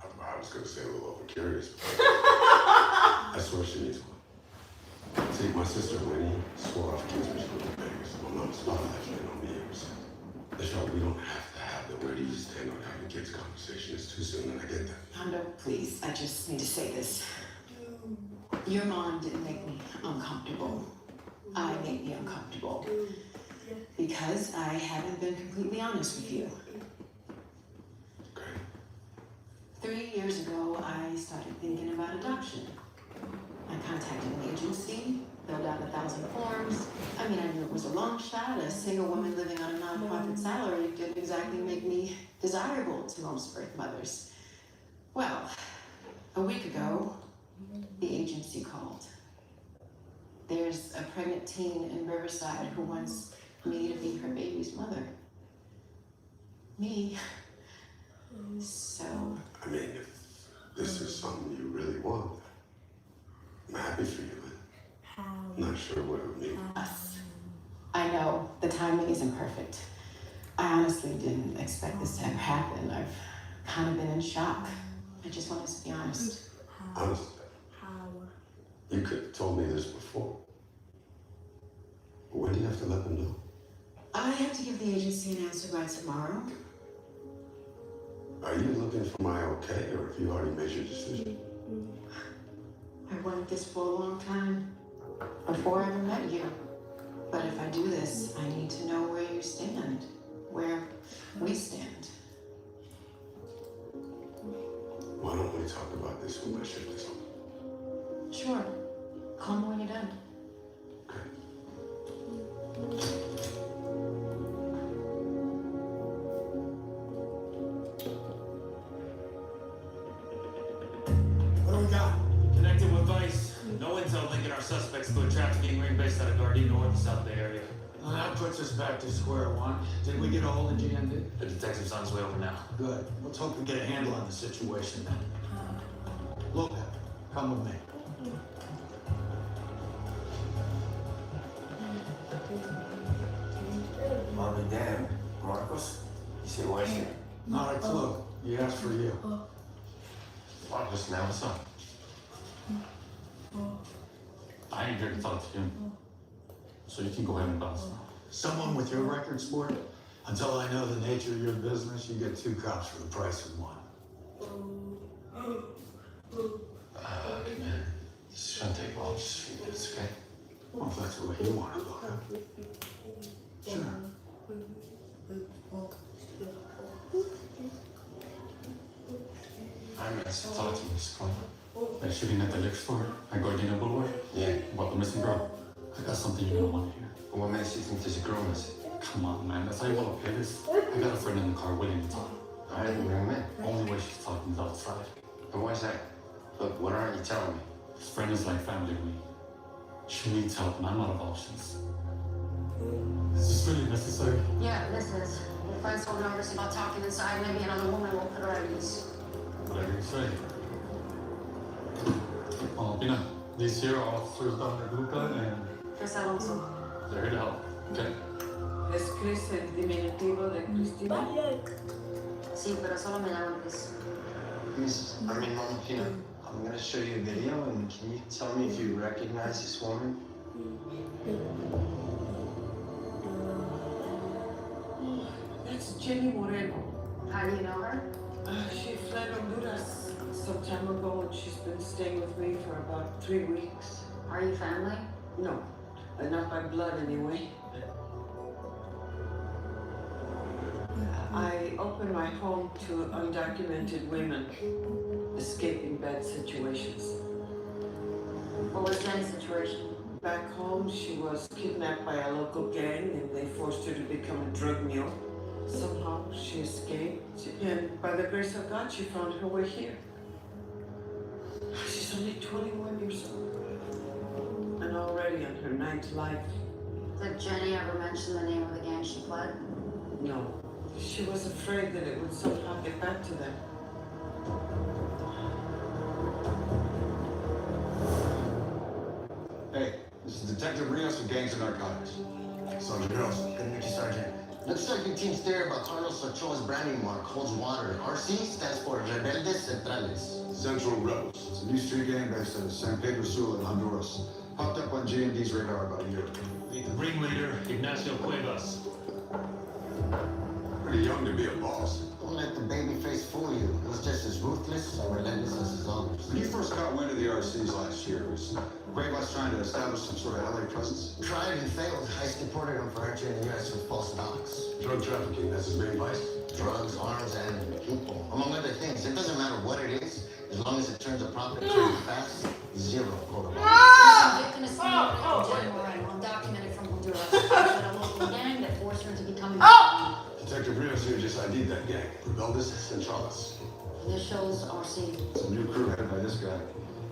I was gonna say a little over curious, but I swear she needs one. See, my sister Winnie swore off kids when she was in Vegas. Well, no, it's not actually on years. The show, we don't have to have the where do you stand on having kids conversation. It's too soon, and I get that. Hondo, please, I just need to say this. Your mom didn't make me uncomfortable. I made me uncomfortable. Because I haven't been completely honest with you. 3 years ago, I started thinking about adoption. I contacted an agency, filled out 1,000 forms. I mean, I knew it was a long shot. A single woman living on a nonprofit salary didn't exactly make me desirable to most birth mothers. Well, a week ago, the agency called. There's a pregnant teen in Riverside who wants me to be her baby's mother. Me. So. I mean, if this is something you really want, I'm happy for you, but I'm not sure what it would mean. Us. I know the timing isn't perfect. I honestly didn't expect this to have happened. I've kind of been in shock. I just wanted to be honest. Honest? You could have told me this before. But when do you have to let them know? I have to give the agency an answer by tomorrow. Are you looking for my okay, or have you already made your decision? I wanted this for a long time, before I ever met you. But if I do this, I need to know where you stand, where we stand. Why don't we talk about this when my shift is on? Sure. Call me when you're done. What do we got? Connected with Vice. No intel linking our suspects to a trafficking ring based out of Gardena or the South Bay area. Well, that puts us back to square one. Did we get a hold of GND? The detective's on his way over now. Good. Let's hope we get a handle on the situation then. Look, come with me. Mommy, Dad, Marcos? You say where's he? Not a clue. He asked for you. Marcos, now what's up? I ain't here to talk to him. So you can go ahead and bounce now. Someone with your record, sport? Until I know the nature of your business, you get 2 cops for the price of 1. Man, this shouldn't take long, just a few minutes, okay? Well, if that's the way you want to look at it. Sure. I'm gonna talk to Miss Cole. That shooting at the liquor store at Gardena Boulevard? Yeah. About the missing girl. I got something you're gonna want to hear. What makes you think there's a girl missing? Come on, man. That's how you want to pay this? I got a friend in the car waiting to talk. I didn't bring him in. Only way she's talking is outside. And why's that? Look, what aren't you telling me? This friend is like family to me. She needs help, and I'm out of options. Is this really necessary? Yeah, this is. Your friend's so nervous about talking inside, maybe another woman will put her at ease. Whatever you say. Pina, these here are officers Dr. Luca and... Chris Alonso. They're here to help. Okay. ¿Es Chris el diminutivo de Cristina? Sí, pero solo me llaman Chris. Mama Pina, I'm gonna show you a video, and can you tell me if you recognize this woman? That's Jenny Moreno. How do you know her? She fled Honduras some time ago, and she's been staying with me for about 3 weeks. Are you family? No, not by blood anyway. I open my home to undocumented women escaping bad situations. What was Jenny's situation? Back home, she was kidnapped by a local gang, and they forced her to become a drug mule. Somehow, she escaped, and by the grace of God, she found her way here. She's only 21 years old, and already on her 9th life. Did Jenny ever mention the name of the gang she fled? No. She was afraid that it would somehow get back to them. Hey, this is Detective Rios from Gangs and Narcotics. Sergeant Rios. Good to meet you, Sergeant. Looks like your team's theory about Carlos Ochoa's branding mark holds water. RC stands for Rebeldes Centrales. Central Rebels. It's a new street gang based out of San Pedro Sula in Honduras. Popped up on GND's radar about a year ago. Meet the ringleader, Ignacio Cuevas. Pretty young to be a boss. Don't let the baby face fool you. He's just as ruthless and relentless as his owners. When you first caught wind of the RCs last year, was Cuevas trying to establish some sort of LA presence? Tried and failed. ICE deported him for entering the U.S. with false docs. Drug trafficking, that's his main vice? drugs, arms, and people, among other things. It doesn't matter what it is, as long as it turns a profit pretty fast, zero protocol. Convicted of stealing from Jenny Moreno, undocumented from Honduras. But a local gang that forced her to become a Detective Rios here just ID'd that gang. Rebeldes Centrales. Initials RC. It's a new crew headed by this guy,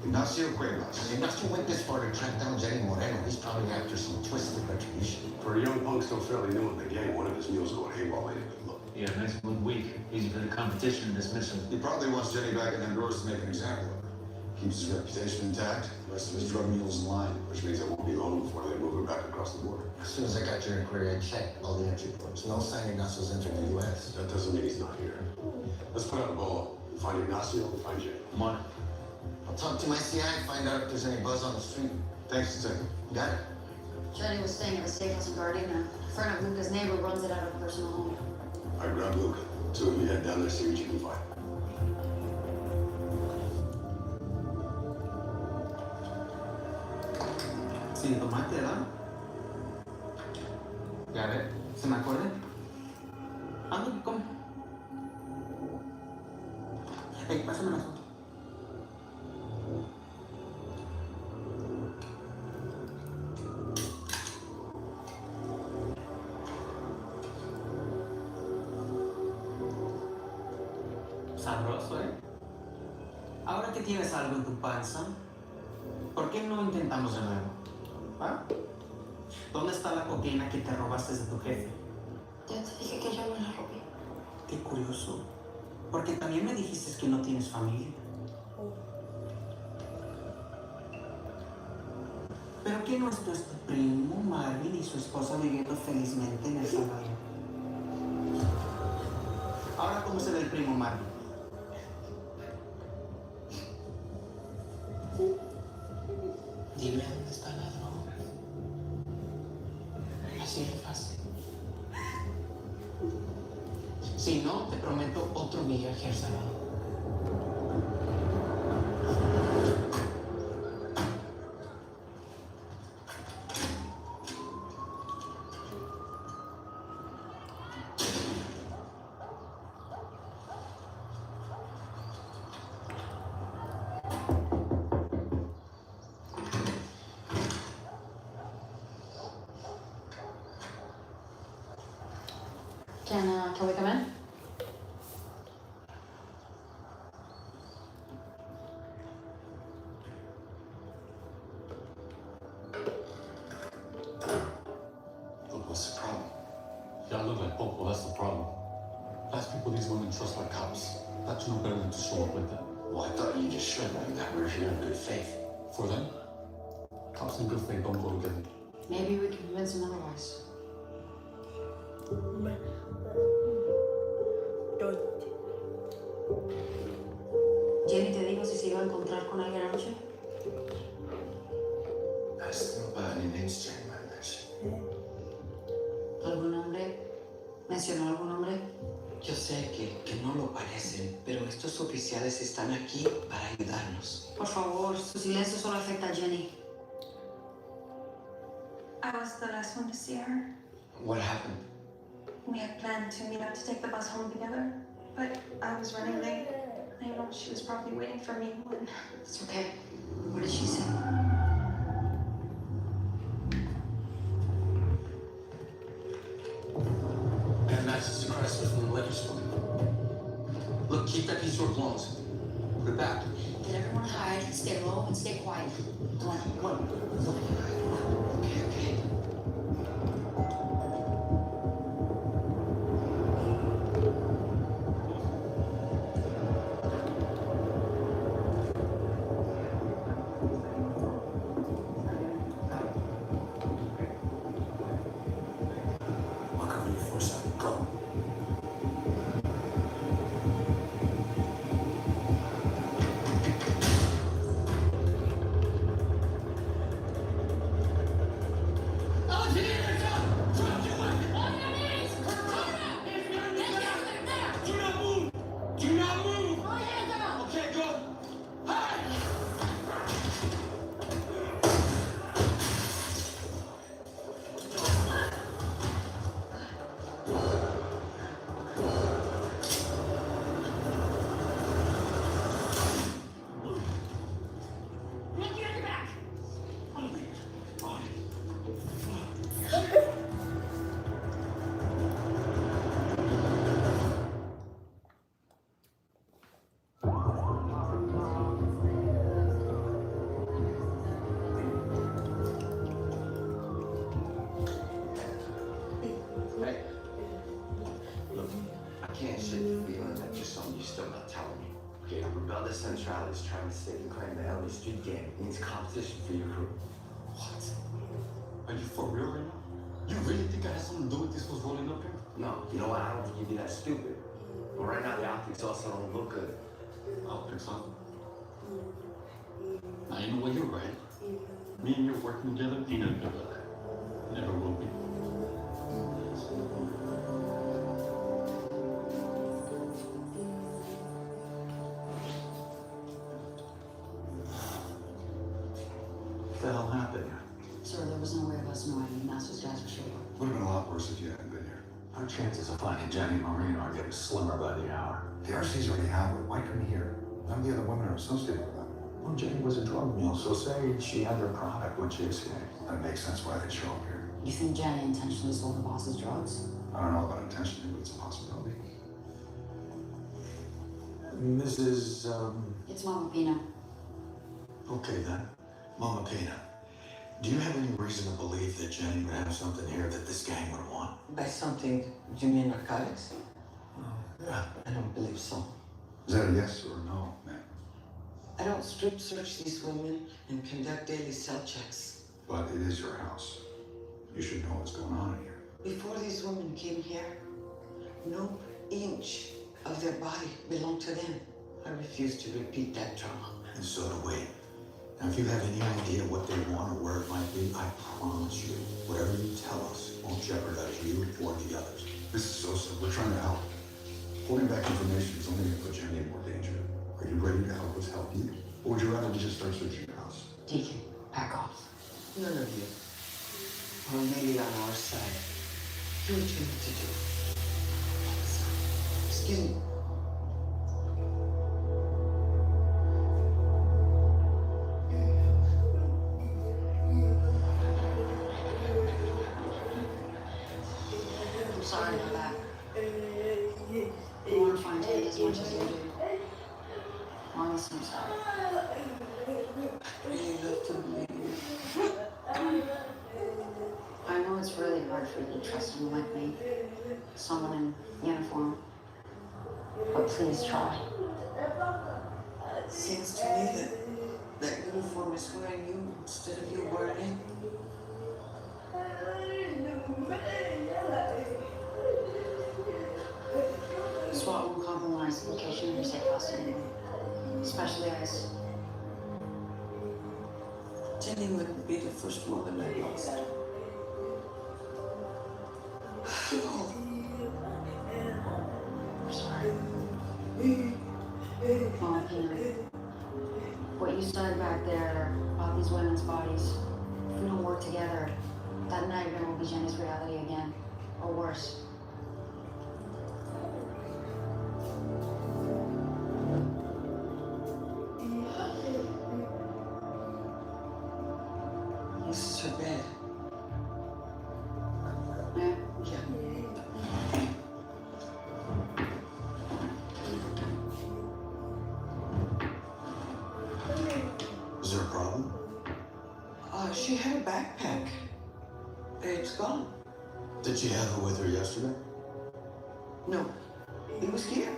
Ignacio Cuevas. Ignacio went this far to track down Jenny Moreno. He's probably after some twisted retribution. For a young punk still fairly new in the game, one of his mules going AWOL ain't a good look. Yeah, next 1 week. Easy for the competition in this mission. He probably wants Jenny back in Honduras to make an example of her. Keeps his reputation intact, the rest of his drug mules in line, which means it won't be long before they move her back across the border. As soon as I got your inquiry, I checked all the entry points. No sign Ignacio's entered the U.S. That doesn't mean he's not here. Let's put out a ball. Find Ignacio, find Jenny. I'm on it. I'll talk to my CI, find out if there's any buzz on the street. Thanks, Detective. Got it? Jenny was staying at the steakhouse in Gardena. A friend of Luca's neighbor runs it out of a personal home. I grab Luca. Two of you head down there, see what you can find. Sin tomate, ¿verdad? Ya ver, ¿se me acuerda? Ándale, come. Hey, pásame la foto. Sabroso, ¿eh? Ahora que tienes algo en tu panza, ¿por qué no intentamos de nuevo? ¿Ah? ¿Dónde está la cocaína que te robaste de tu jefe? Ya te dije que yo no la robé. Qué curioso. Porque también me dijiste que no tienes familia. ¿Pero qué no es tu primo Marvin y su esposa viviendo felizmente en El Salvador? Ahora, ¿cómo se ve el primo Marvin? Dime dónde está la droga. Así de fácil. Si no, te prometo otro viaje al Salvador. Can we come in? Look, what's the problem? Yeah, I look like Popo, that's the problem. Last people these women trust like cops. That's no better than to show up like that. Well, I thought you just should know that we're here in good faith. For them, cops and good faith don't go together. Maybe we can convince him otherwise. Jenny, ¿te dijo si se iba a encontrar con alguien anoche? Ask them about any names Jenny might mention. ¿Algún nombre? ¿Mencionó algún nombre? Yo sé que no lo parecen, pero estos oficiales están aquí para ayudarnos. Por favor, su silencio solo afecta a Jenny. I was the last one to see her. What happened? We had planned to meet up to take the bus home together, but I was running late. I know she was probably waiting for me when... It's okay. What did she say? I have access to Chrysler from the liquor store. Look, keep that piece of closed. Put it back. Let everyone hide, stay low, and stay quiet. Come on. Come on. Okay. I'll cover you for a second. Go. can't shake the feeling that there's something you're still not telling me. Okay, Rebellion Central is trying to stake a claim to LA Street Gang. It means competition for your crew. What? Are you for real right now? You really think I had something to do with this was rolling up here? No, you know what? I don't think you'd be that stupid. But right now, the optics also don't look good. Optics, huh? Now, you know what? You're right. Me and you working together ain't a good look. Never will be. What the hell happened here? Sir, there was no way of us knowing. That's what guys were sure. Would have been a lot worse if you hadn't been here. Our chances of finding Jenny and Maureen are getting slimmer by the hour. The RC's already have her. Why come here? None of the other women are associated with them. Well, Jenny was a drug mule, so say she had her product when she escaped. That makes sense why they'd show up here. You think Jenny intentionally sold the boss's drugs? I don't know about intentionally, but it's a possibility. Mrs. It's Mama Pina. Okay then. Mama Pina, do you have any reason to believe that Jenny would have something here that this gang would want? By something, do you mean narcotics? Yeah. I don't believe so. Is that a yes or a no, ma'am? I don't strip search these women and conduct daily cell checks. But it is your house. You should know what's going on in here. Before these women came here, no inch of their body belonged to them. I refuse to repeat that trauma. And so do we. Now, if you have any idea what they want or where it might be, I promise you, whatever you tell us won't jeopardize you or the others. Mrs. Sosa, we're trying to help. Holding back information is only going to put Jenny in more danger. Are you ready to help us help you? Or would you rather we just start searching your house? Deacon, back off. None of you are really on our side. Do what you need to do. Excuse me. I'm sorry about that. I want to find Ted as much as you do. Honestly, I'm sorry. I really love to believe you. I know it's really hard for you to trust someone like me, someone in uniform, but please try. It seems to me that uniform is wearing you instead of you wearing it. SWAT won't compromise the location of your safe house anymore, especially Ice. Jenny wouldn't be the first woman I lost. Oh. I'm sorry. Mama Pina, what you said back there about these women's bodies, if we don't work together, that nightmare will be Jenny's reality again, or worse. This is her bed. Yeah? Yeah. Is there a problem? She had a backpack. It's gone. Did she have it with her yesterday? No. It was here.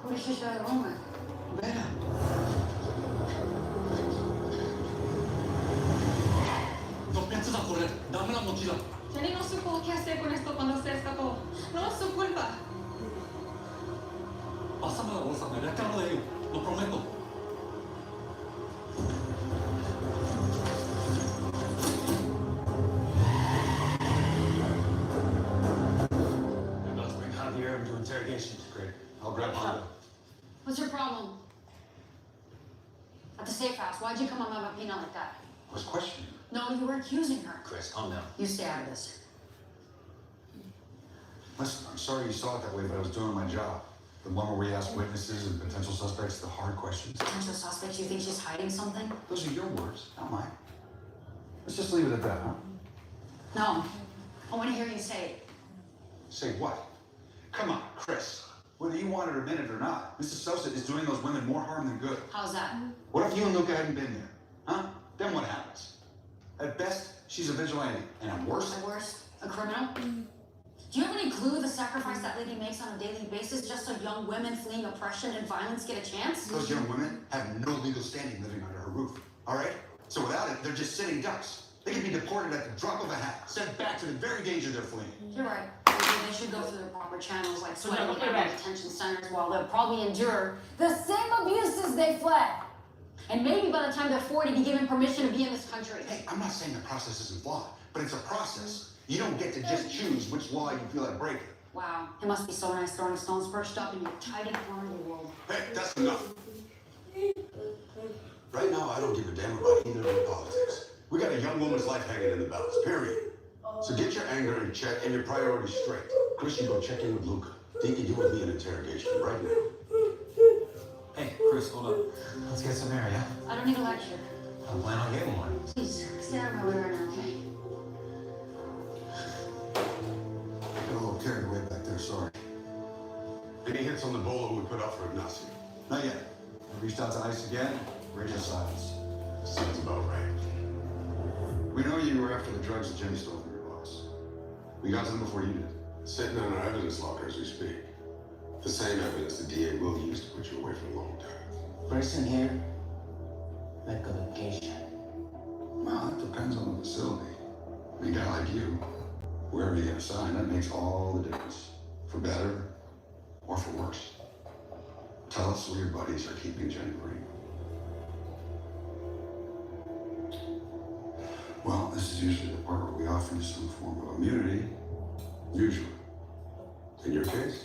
Who did she share the room with? Vera. No pienses a correr. Dame la mochila. Jenny no supo qué hacer con esto cuando se escapó. No es su culpa. Pásame la bolsa, me voy a cargo de ello. Lo prometo. Let's bring Javier into interrogation. Great. I'll grab Honda. What's your problem? At the safe house, why'd you come on Mama Pina like that? I was questioning. No, you were accusing her. Chris, calm down. You stay out of this. Listen, I'm sorry you saw it that way, but I was doing my job. The one where we ask witnesses and potential suspects the hard questions. Potential suspects, you think she's hiding something? Those are your words, not mine. Let's just leave it at that, huh? No. I want to hear you say it. Say what? Come on, Chris. Whether you want it or admit it or not, Mrs. Sosa is doing those women more harm than good. How's that? What if you and Luca hadn't been there? Huh? Then what happens? At best, she's a vigilante. And at worst, At worst, a criminal? Do you have any clue the sacrifice that lady makes on a daily basis just so young women fleeing oppression and violence get a chance? Those young women have no legal standing living under her roof, all right? So without it, they're just sitting ducks. They can be deported at the drop of a hat, sent back to the very danger they're fleeing. You're right. Maybe they should go through the proper channels like sweating out of detention centers while they'll probably endure the same abuses they fled. And maybe by the time they're 40, be given permission to be in this country. Hey, I'm not saying the process isn't flawed, but it's a process. You don't get to just choose which law you feel like breaking. Wow, it must be so nice throwing stones perched up in your tiny corner of the world. Hey, that's enough. Right now, I don't give a damn about either of your politics. We got a young woman's life hanging in the balance, period. So get your anger in check and your priorities straight. Chris, you go check in with Luca. He can do with me an interrogation right now. Hey, Chris, hold up. Let's get some air, yeah? I don't need a lecture. I plan on getting one. Please, stay out of my way right now, okay? Got a little carried away back there, sorry. Any hits on the bolo we put out for Ignacio? Not yet. I reached out to ICE again. Radio silence. Sounds about right. We know you were after the drugs that Jimmy stole from your boss. We got to them before you did. Sitting on our evidence locker as we speak. The same evidence the DA will use to put you away for a long time. Person here, like a vacation. Well, that depends on the facility. I mean, a guy like you, wherever you get assigned, that makes all the difference. For better or for worse. Tell us where your buddies are keeping Jenny Green. Well, this is usually the part where we offer you some form of immunity. Usually. In your case,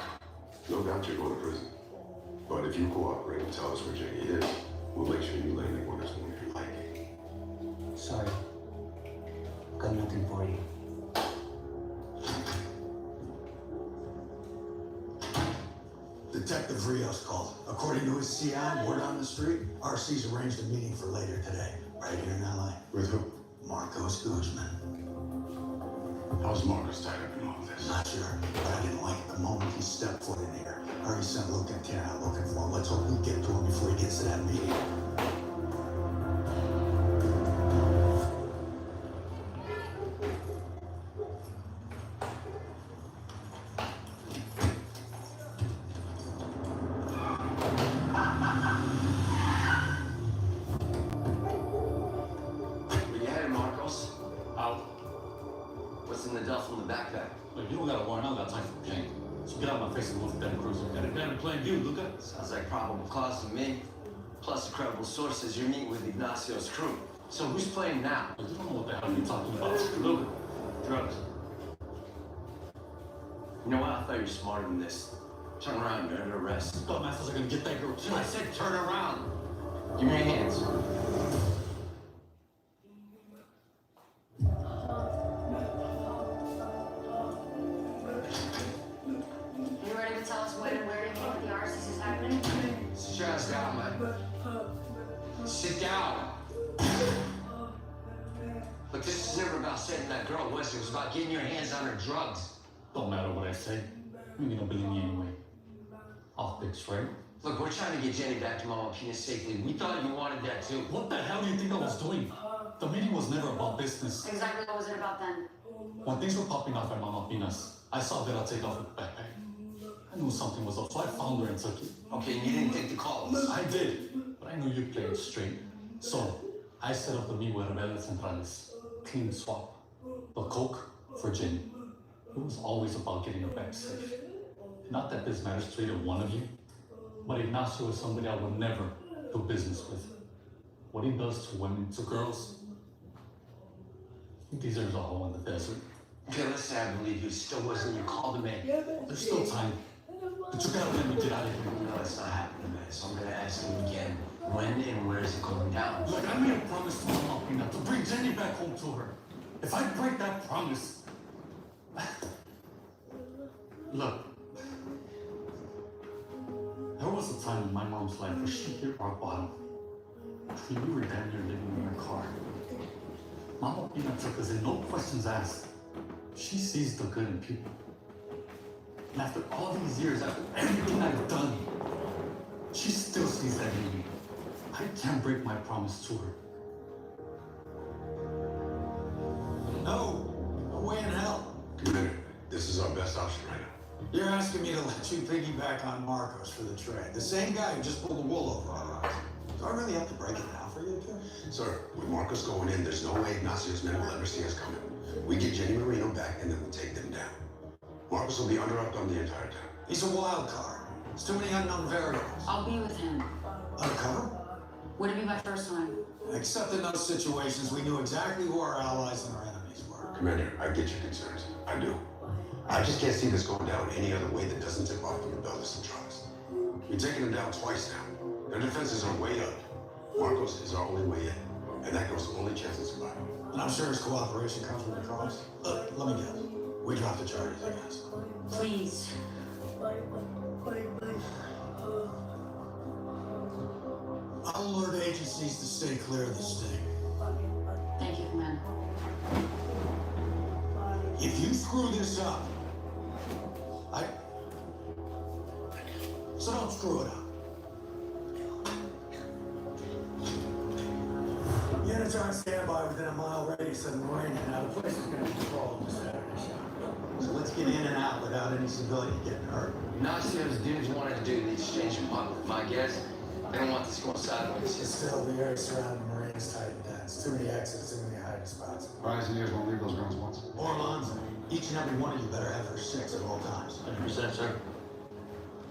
no doubt you're going to prison. But if you cooperate and tell us where Jenny is, we'll make sure you land one that's one of your liking. Sorry. Got nothing for you. Detective Rios called. According to his CI, word on the street, RC's arranged a meeting for later today, right here in LA. With who? Marcos Guzman. How's Marcos tied up in all this? Not sure, but I didn't like it the moment he stepped foot in here. I already sent Luke and Tina out looking for him. Let's hope we get to him before he gets to that meeting. Where you headed, Marcos? Out. What's in the duffel in the backpack? Look, you don't got a warrant. I don't got time for Jane. So get out of my face and move the damn cruiser. Got a damn plain view, Luca. Sounds like probable cause to me. Plus, credible sources, you're meeting with Ignacio's crew. So who's playing now? You don't know what the hell you're talking about. Luca, drugs. You know what? I thought you were smarter than this. Turn around, you're under arrest. Dumbasses are gonna get that girl killed. I said turn around. Give me your hands. You ready to tell us when and where you think the RCC is happening? Sit your ass down, man. Sit down. But this is never about saving that girl, was it? It was about getting your hands on her drugs. Don't matter what I say. You don't believe me anyway. Off big straight. Look, we're trying to get Jenny back to Mama Pina safely. We thought you wanted that too. What the hell do you think I was doing? The meeting was never about business. Exactly what was it about then? When things were popping off at Mama Pina's, I saw Vera take off with the backpack. I knew something was up, so I found her and took it. Okay, and you didn't think to call us? I did, but I knew you'd play it straight. So, I set up the meet with Rebelde Centrales. Clean swap. The coke for Jenny. It was always about getting her back safe. Not that this matters to either one of you, but Ignacio is somebody I would never do business with. What he does to women, to girls, he deserves a hole in the desert. Okay, listen, I believe you. It still wasn't your call to make. There's still time. But you gotta let me get out of here. No, it's not happening, man. So I'm gonna ask you again. When and where is it going down? Look, I made a promise to Mama Pina to bring Jenny back home to her. If I break that promise... Look. There was a time in my mom's life where she hit rock bottom. We were damn near living in her car. Mama Pina took us in, no questions asked. She sees the good in people. And after all these years, after everything I've done, she still sees that in me. I can't break my promise to her. No! No way in hell! Commander, this is our best option. asking me to let you piggyback on Marcos for the trade. The same guy who just pulled the wool over our eyes. Do I really have to break it down for you, kid? Sir, with Marcos going in, there's no way Ignacio's men will ever see us coming. We get Jenny Marino back, and then we take them down. Marcos will be under our thumb the entire time. He's a wild card. There's too many unknown variables. I'll be with him. Undercover? Would it be my first time? Except in those situations, we knew exactly who our allies and our enemies were. Commander, I get your concerns. I do. I just can't see this going down any other way that doesn't tip off the rebellious Centrales. We've taken them down twice now. Their defenses are way up. Marcos is our only way in, and that girl's the only chance of survival. And I'm sure his cooperation comes with the cost. Look, let me guess. We dropped the charges against him. Please. I'll alert agencies to stay clear of the sting. Thank you, Commander. If you screw this up, so don't screw it up. Units are on standby within a mile radius of the marina. Now the place is going to be controlled with Saturday shot. So let's get in and out without any civilian getting hurt. Ignacio's dudes wanted to do the exchange of money. My guess, they don't want this going sideways. Still, the area surrounding the marina is tight and dense. Too many exits, too many hiding spots. Engineers won't leave those grounds once. Or Alonzo. Each and every one of you better have her 6 at all times. 100%, sir.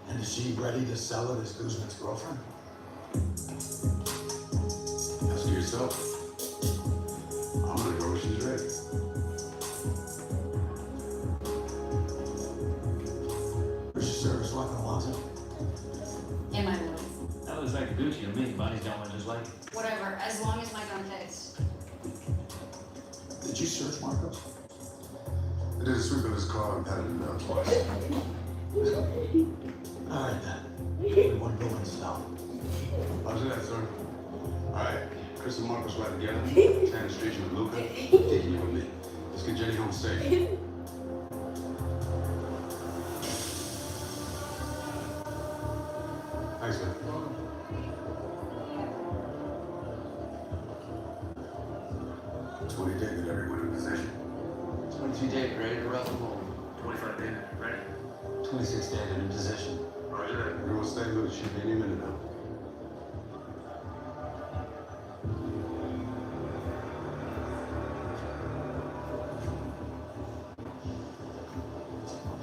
And is she ready to sell it as Guzman's girlfriend? Ask her yourself. I'm gonna go where she's ready. Where's your service weapon, Alonzo? In my room. That looks like a Gucci to me. Bonnie's got one just like it. Whatever, as long as my gun fits. Did you search Marcos? I did a sweep of his car and patted him down twice. All right, then. One building's down. How's that, sir? All right, Chris and Marcos ride together. Shannon Street, you with Luca. Taking you with me. Let's get Jenny home safe. Thanks, man. 20 David, everyone in position. 22 David, ready to rough and roll. 25 David, ready. 26 David in position. Roger that. Everyone stay loose. Should be any minute now.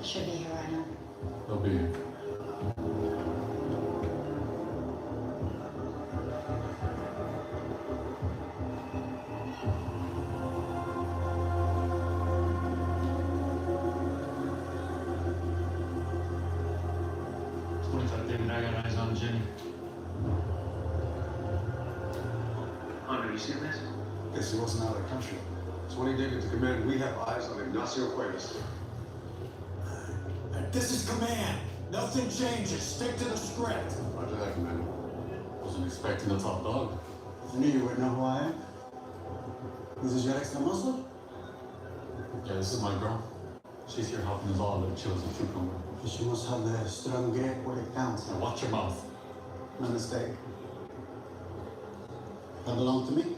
Should be here right now. They'll be here. David, I got eyes on Jenny. Hunter, you see this? Guess he wasn't out of the country. 20 David to command. We have eyes on Ignacio Cuevas. This is command. Nothing changes. Stick to the script. Roger that, Commander. Wasn't expecting a top dog. I knew you would know who I am. This is your extra muscle? Yeah, this is my girl. She's here helping us all, but she was a cucumber. She must have the strong grip where it counts. Now watch your mouth. No mistake. That belong to me?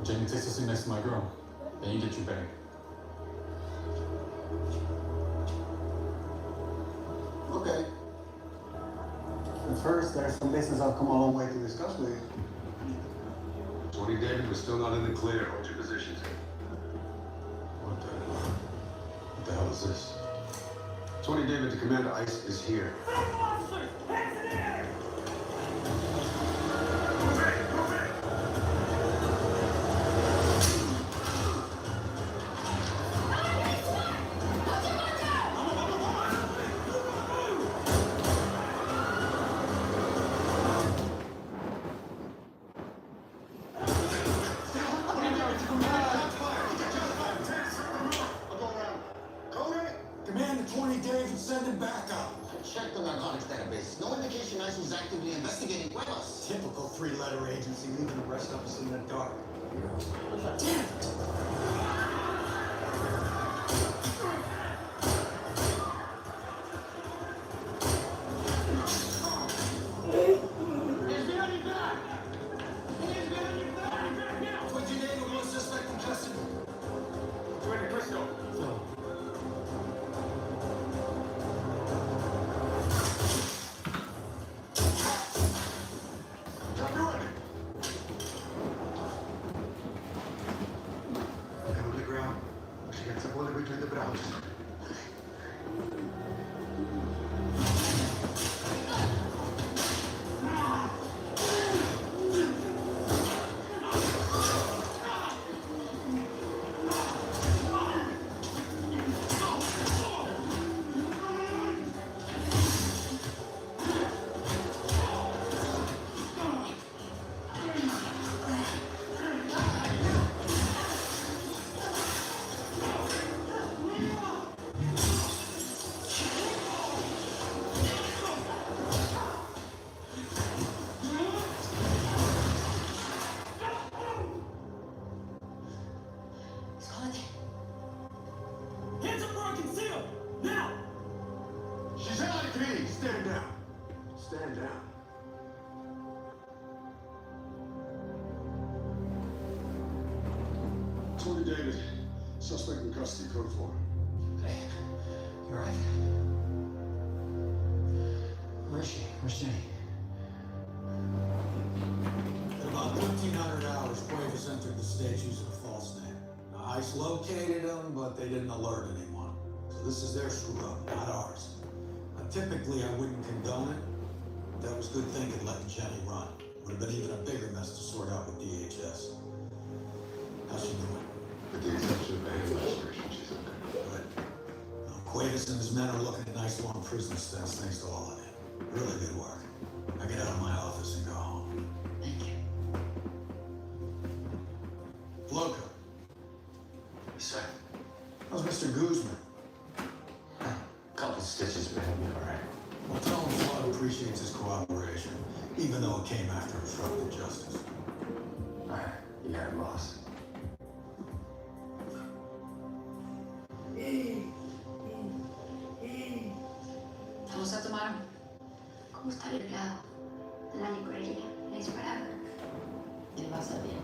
Jenny takes a seat next to my girl. Then you get your bag. Okay. But first, there's some business I've come a long way to discuss with you. 20 David, we're still not in the clear. Hold your positions. What the hell is this? 20 David to Commander Ice is here. Commander 20 David, send him back up. Check the narcotics database. No indication ICE was actively investigating Cuevas. Typical 3-letter agency, leaving the rest of us in the dark. out. Hands up where I can see them! Now! She's LAPD. Stand down. Stand down. Tony David, suspect in custody, code 4. Hey, you alright? Where is she? Where's Jenny? At about 1,300 hours, Cuevas entered the state using a false name. Now, ICE located him, but they didn't alert anyone. So this is their screw up, not ours. Now, typically, I wouldn't condone it. But that was good thinking letting Jenny run. Would have been even a bigger mess to sort out with DHS. How's she doing? With the exception of hand restoration, she's okay. Good. Now, Cuevas and his men are looking at nice long prison stints thanks to all of you. Really good work. Now get out of my office and go home. Thank you. Loco. Sir, How's Mr. Guzman? couple stitches, man. You'll be all right. Well, tell him Flood appreciates his cooperation, even though it came after obstructed justice. All right, you got it, boss. ¿Cómo está tu mano? ¿Cómo está el grado? La licorería es para Él va a estar bien.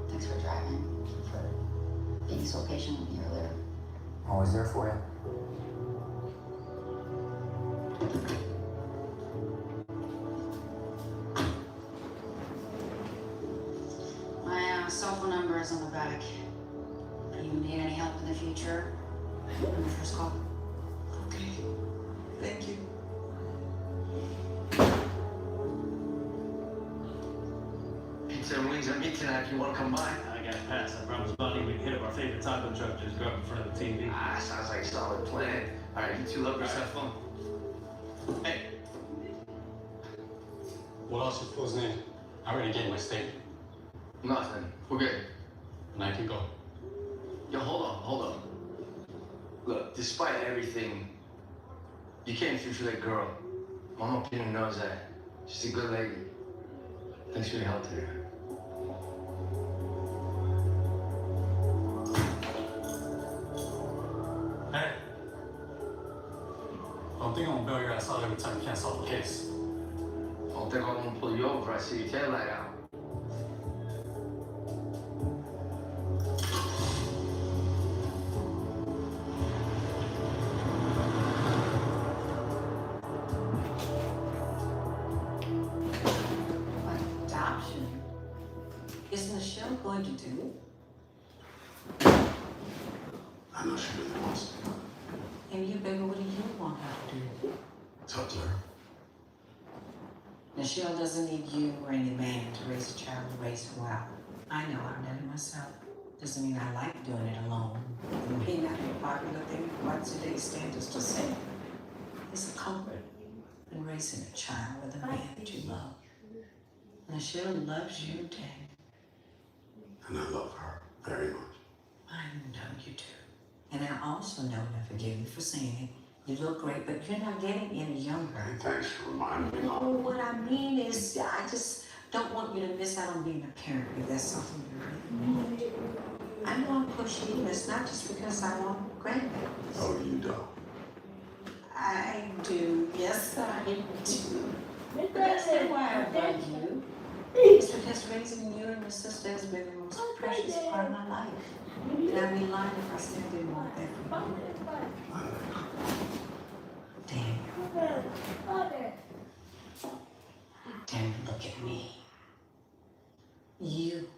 Thanks for driving, for being so patient with me earlier. Always there for you. My cell phone number is on the back. If you need any help in the future, I'm your first call. Okay. Thank you. Pizza and wings at me tonight if you want to come by. I got a pass. I promised Bonnie we'd hit up our favorite taco truck just go up in front of the TV. Ah, sounds like a solid plan. All right, you two lovers have fun. Hey. What else you supposed to need? I already gave my statement. Nothing. We're good. And I can go. Yo, hold on. Look, despite everything, you came through for that girl. Mama Pino knows that. She's a good lady. Thanks for your help today. Hey. Don't think I'm gonna bail your ass out every time you can't solve the case. Don't think I'm gonna pull you over if I see your tail light out. Adoption? Is Michelle going to do I know she really wants to. it? And you, baby, what do you want her to do? It's up to her. Michelle doesn't need you or any man to raise a child and raise her well. I know I've done it myself. Doesn't mean I like doing it alone. It may not be a popular thing by today's standards to say. It's a comfort in raising a child with a man that you love. Michelle loves you, Dad. And I love her very much. I know you do. And I also know, and I forgive you for saying it, you look great, but you're not getting any younger. Hey, thanks for reminding me. No, what I mean is, I just don't want you to miss out on being a parent if that's something you really want. I know I'm pushy, and it's not just because I want grandbabies. Oh, you don't? I do, yes, I do. But that's not why I love you. It's because raising you and your sister has been the most precious part of my life. And I'd be lying if I said I didn't want that for you. Daniel. Daniel, look at me. You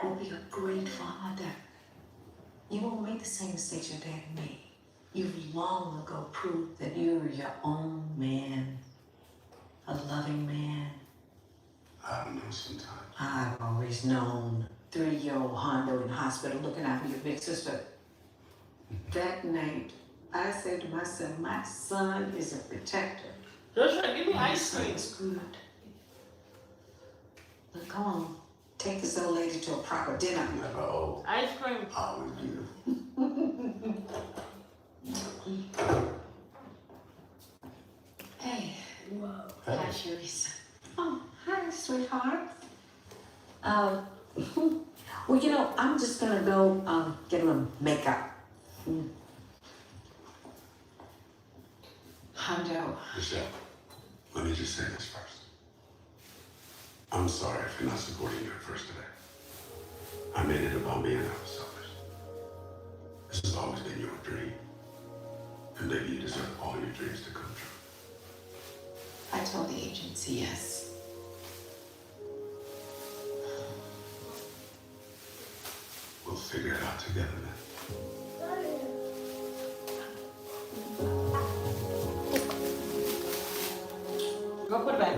will be a great father. You won't make the same mistakes your dad made. You've long ago proved that you're your own man, a loving man. I don't know sometimes. I've always known. 3-year-old Hondo in hospital looking out for your big sister. That night, I said to myself, my son is a protector. Joshua, give me ice cream. It's good. But come on, take this old lady to a proper dinner. Never old. Ice cream. Always beautiful. Hey. Hey. Hi, Sharice. Oh, hi, sweetheart. Well, you know, I'm just gonna go get him a makeup. Hondo. Michelle, let me just say this first. I'm sorry for not supporting you at first today. I made it about me and I was selfish. This has always been your dream. And maybe you deserve all your dreams to come true. I told the agency yes. We'll figure it out together then. Go put it back.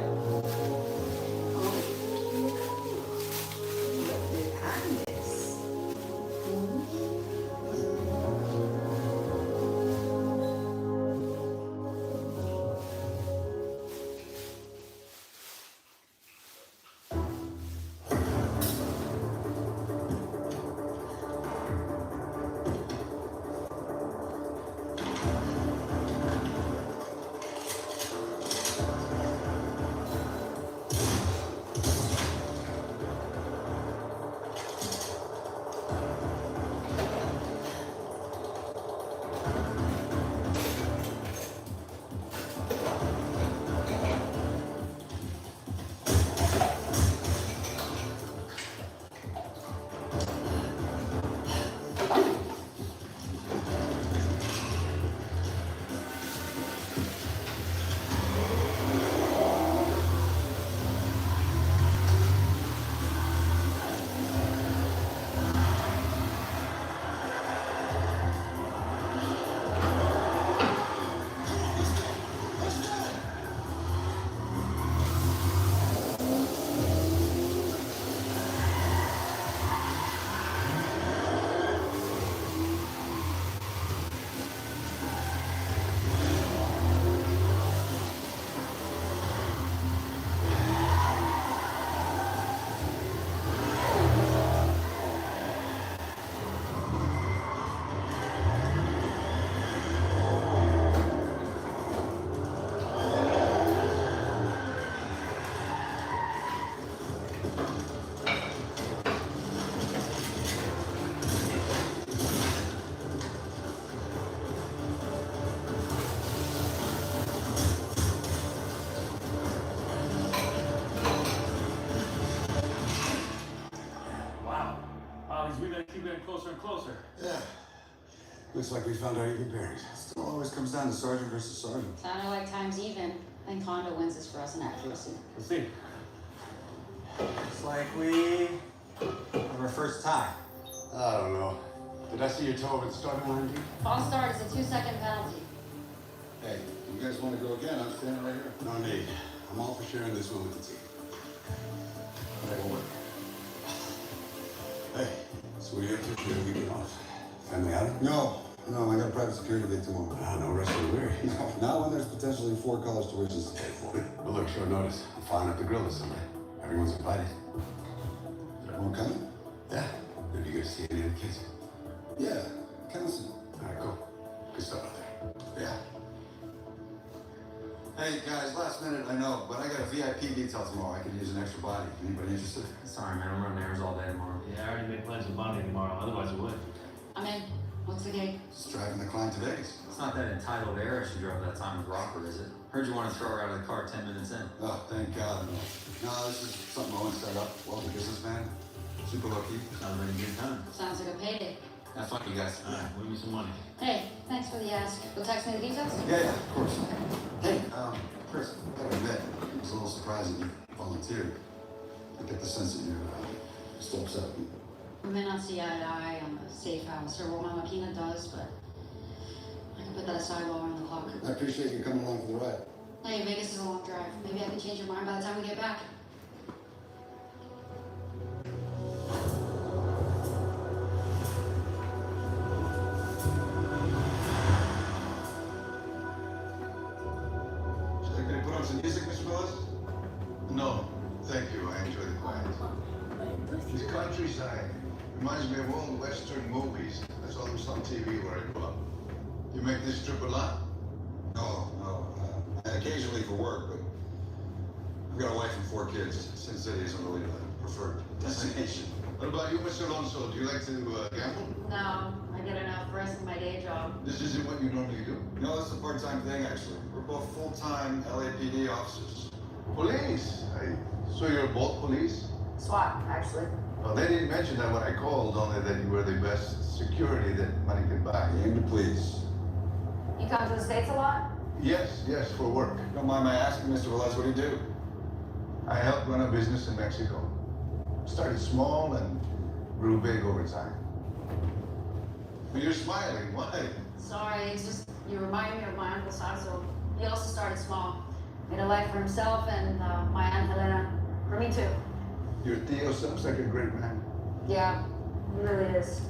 Closer and closer. Yeah. Looks like we found our even bearings. Still always comes down to sergeant versus sergeant. Sounded like time's even. I think Honda wins this for us in accuracy. We'll see. Looks like we have our first tie. I don't know. Did I see your toe over the starting line, dude? False start is a 2-second penalty. Hey, you guys want to go again? I'm standing right here. No need. I'm all for sharing this one with the team. But I won't work. Hey, so what are you up to? You have a weekend off? Family outing? No, I got a private security gig tomorrow. No rest of the weary. No, not when there's potentially 4 college tuitions to pay for. But look, short notice. I'm flying up the grill this Sunday. Everyone's invited. Everyone coming? Yeah. Maybe you guys see any of the kids? Yeah, Kennison. All right, cool. Good stuff out there. Yeah. Hey guys, last minute, I know, but I got a VIP detail tomorrow. I could use an extra body. Anybody interested? Sorry, man. I'm running errands all day tomorrow. Yeah, I already made plans with Bonnie tomorrow. Otherwise, I would. I'm in. What's the gig? Just driving the client to Vegas. It's not that entitled era she drove that time with Rocker, is it? Heard you want to throw her out of the car 10 minutes in. Oh, thank God, no. No, this is something Owen set up. Wealthy businessman. Super low-key. Sounds like a good time. Sounds like a payday. Have fun, you guys. All right, leave me some money. Hey, thanks for the ask. You'll text me the details? Yeah, of course. Hey, Chris, I gotta admit, I was a little surprised that you volunteered. I get the sense that you're still upset with me. We may not see eye to eye on the safe house or what Mama Pina does, but I can put that aside while we're on the clock. I appreciate you coming along for the ride. Hey, Vegas is a long drive. Maybe I can change your mind by the time we get back. Can I put on some music, Mr. Willis? No, thank you. I enjoy the quiet. This countryside reminds me of old Western movies. I saw them on TV where I grew up. You make this trip a lot? No. I occasionally for work, but I've got a wife and 4 kids. Sin City isn't really the preferred destination. What about you, Mr. Alonso? Do you like to gamble? No, I get enough rest in my day job. This isn't what you normally do? No, this is a part-time thing, actually. We're both full-time LAPD officers. Police? So you're both police? SWAT, actually. Well, they didn't mention that when I called, only that you were the best security that money could buy. Aim to please. You come to the States a lot? Yes, for work. Don't mind my asking, Mr. Velez, what do you do? I helped run a business in Mexico. Started small and grew big over time. But you're smiling, why? Sorry, it's just, you remind me of my Uncle Sasso. He also started small. Made a life for himself and my Aunt Helena. For me too. Your Theo sounds like a great man. Yeah, he really is.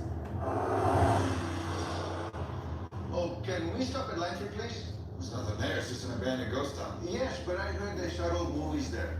Oh, can we stop at Langford, please? There's nothing there. It's just an abandoned ghost town. Yes, but I heard they shot old movies there.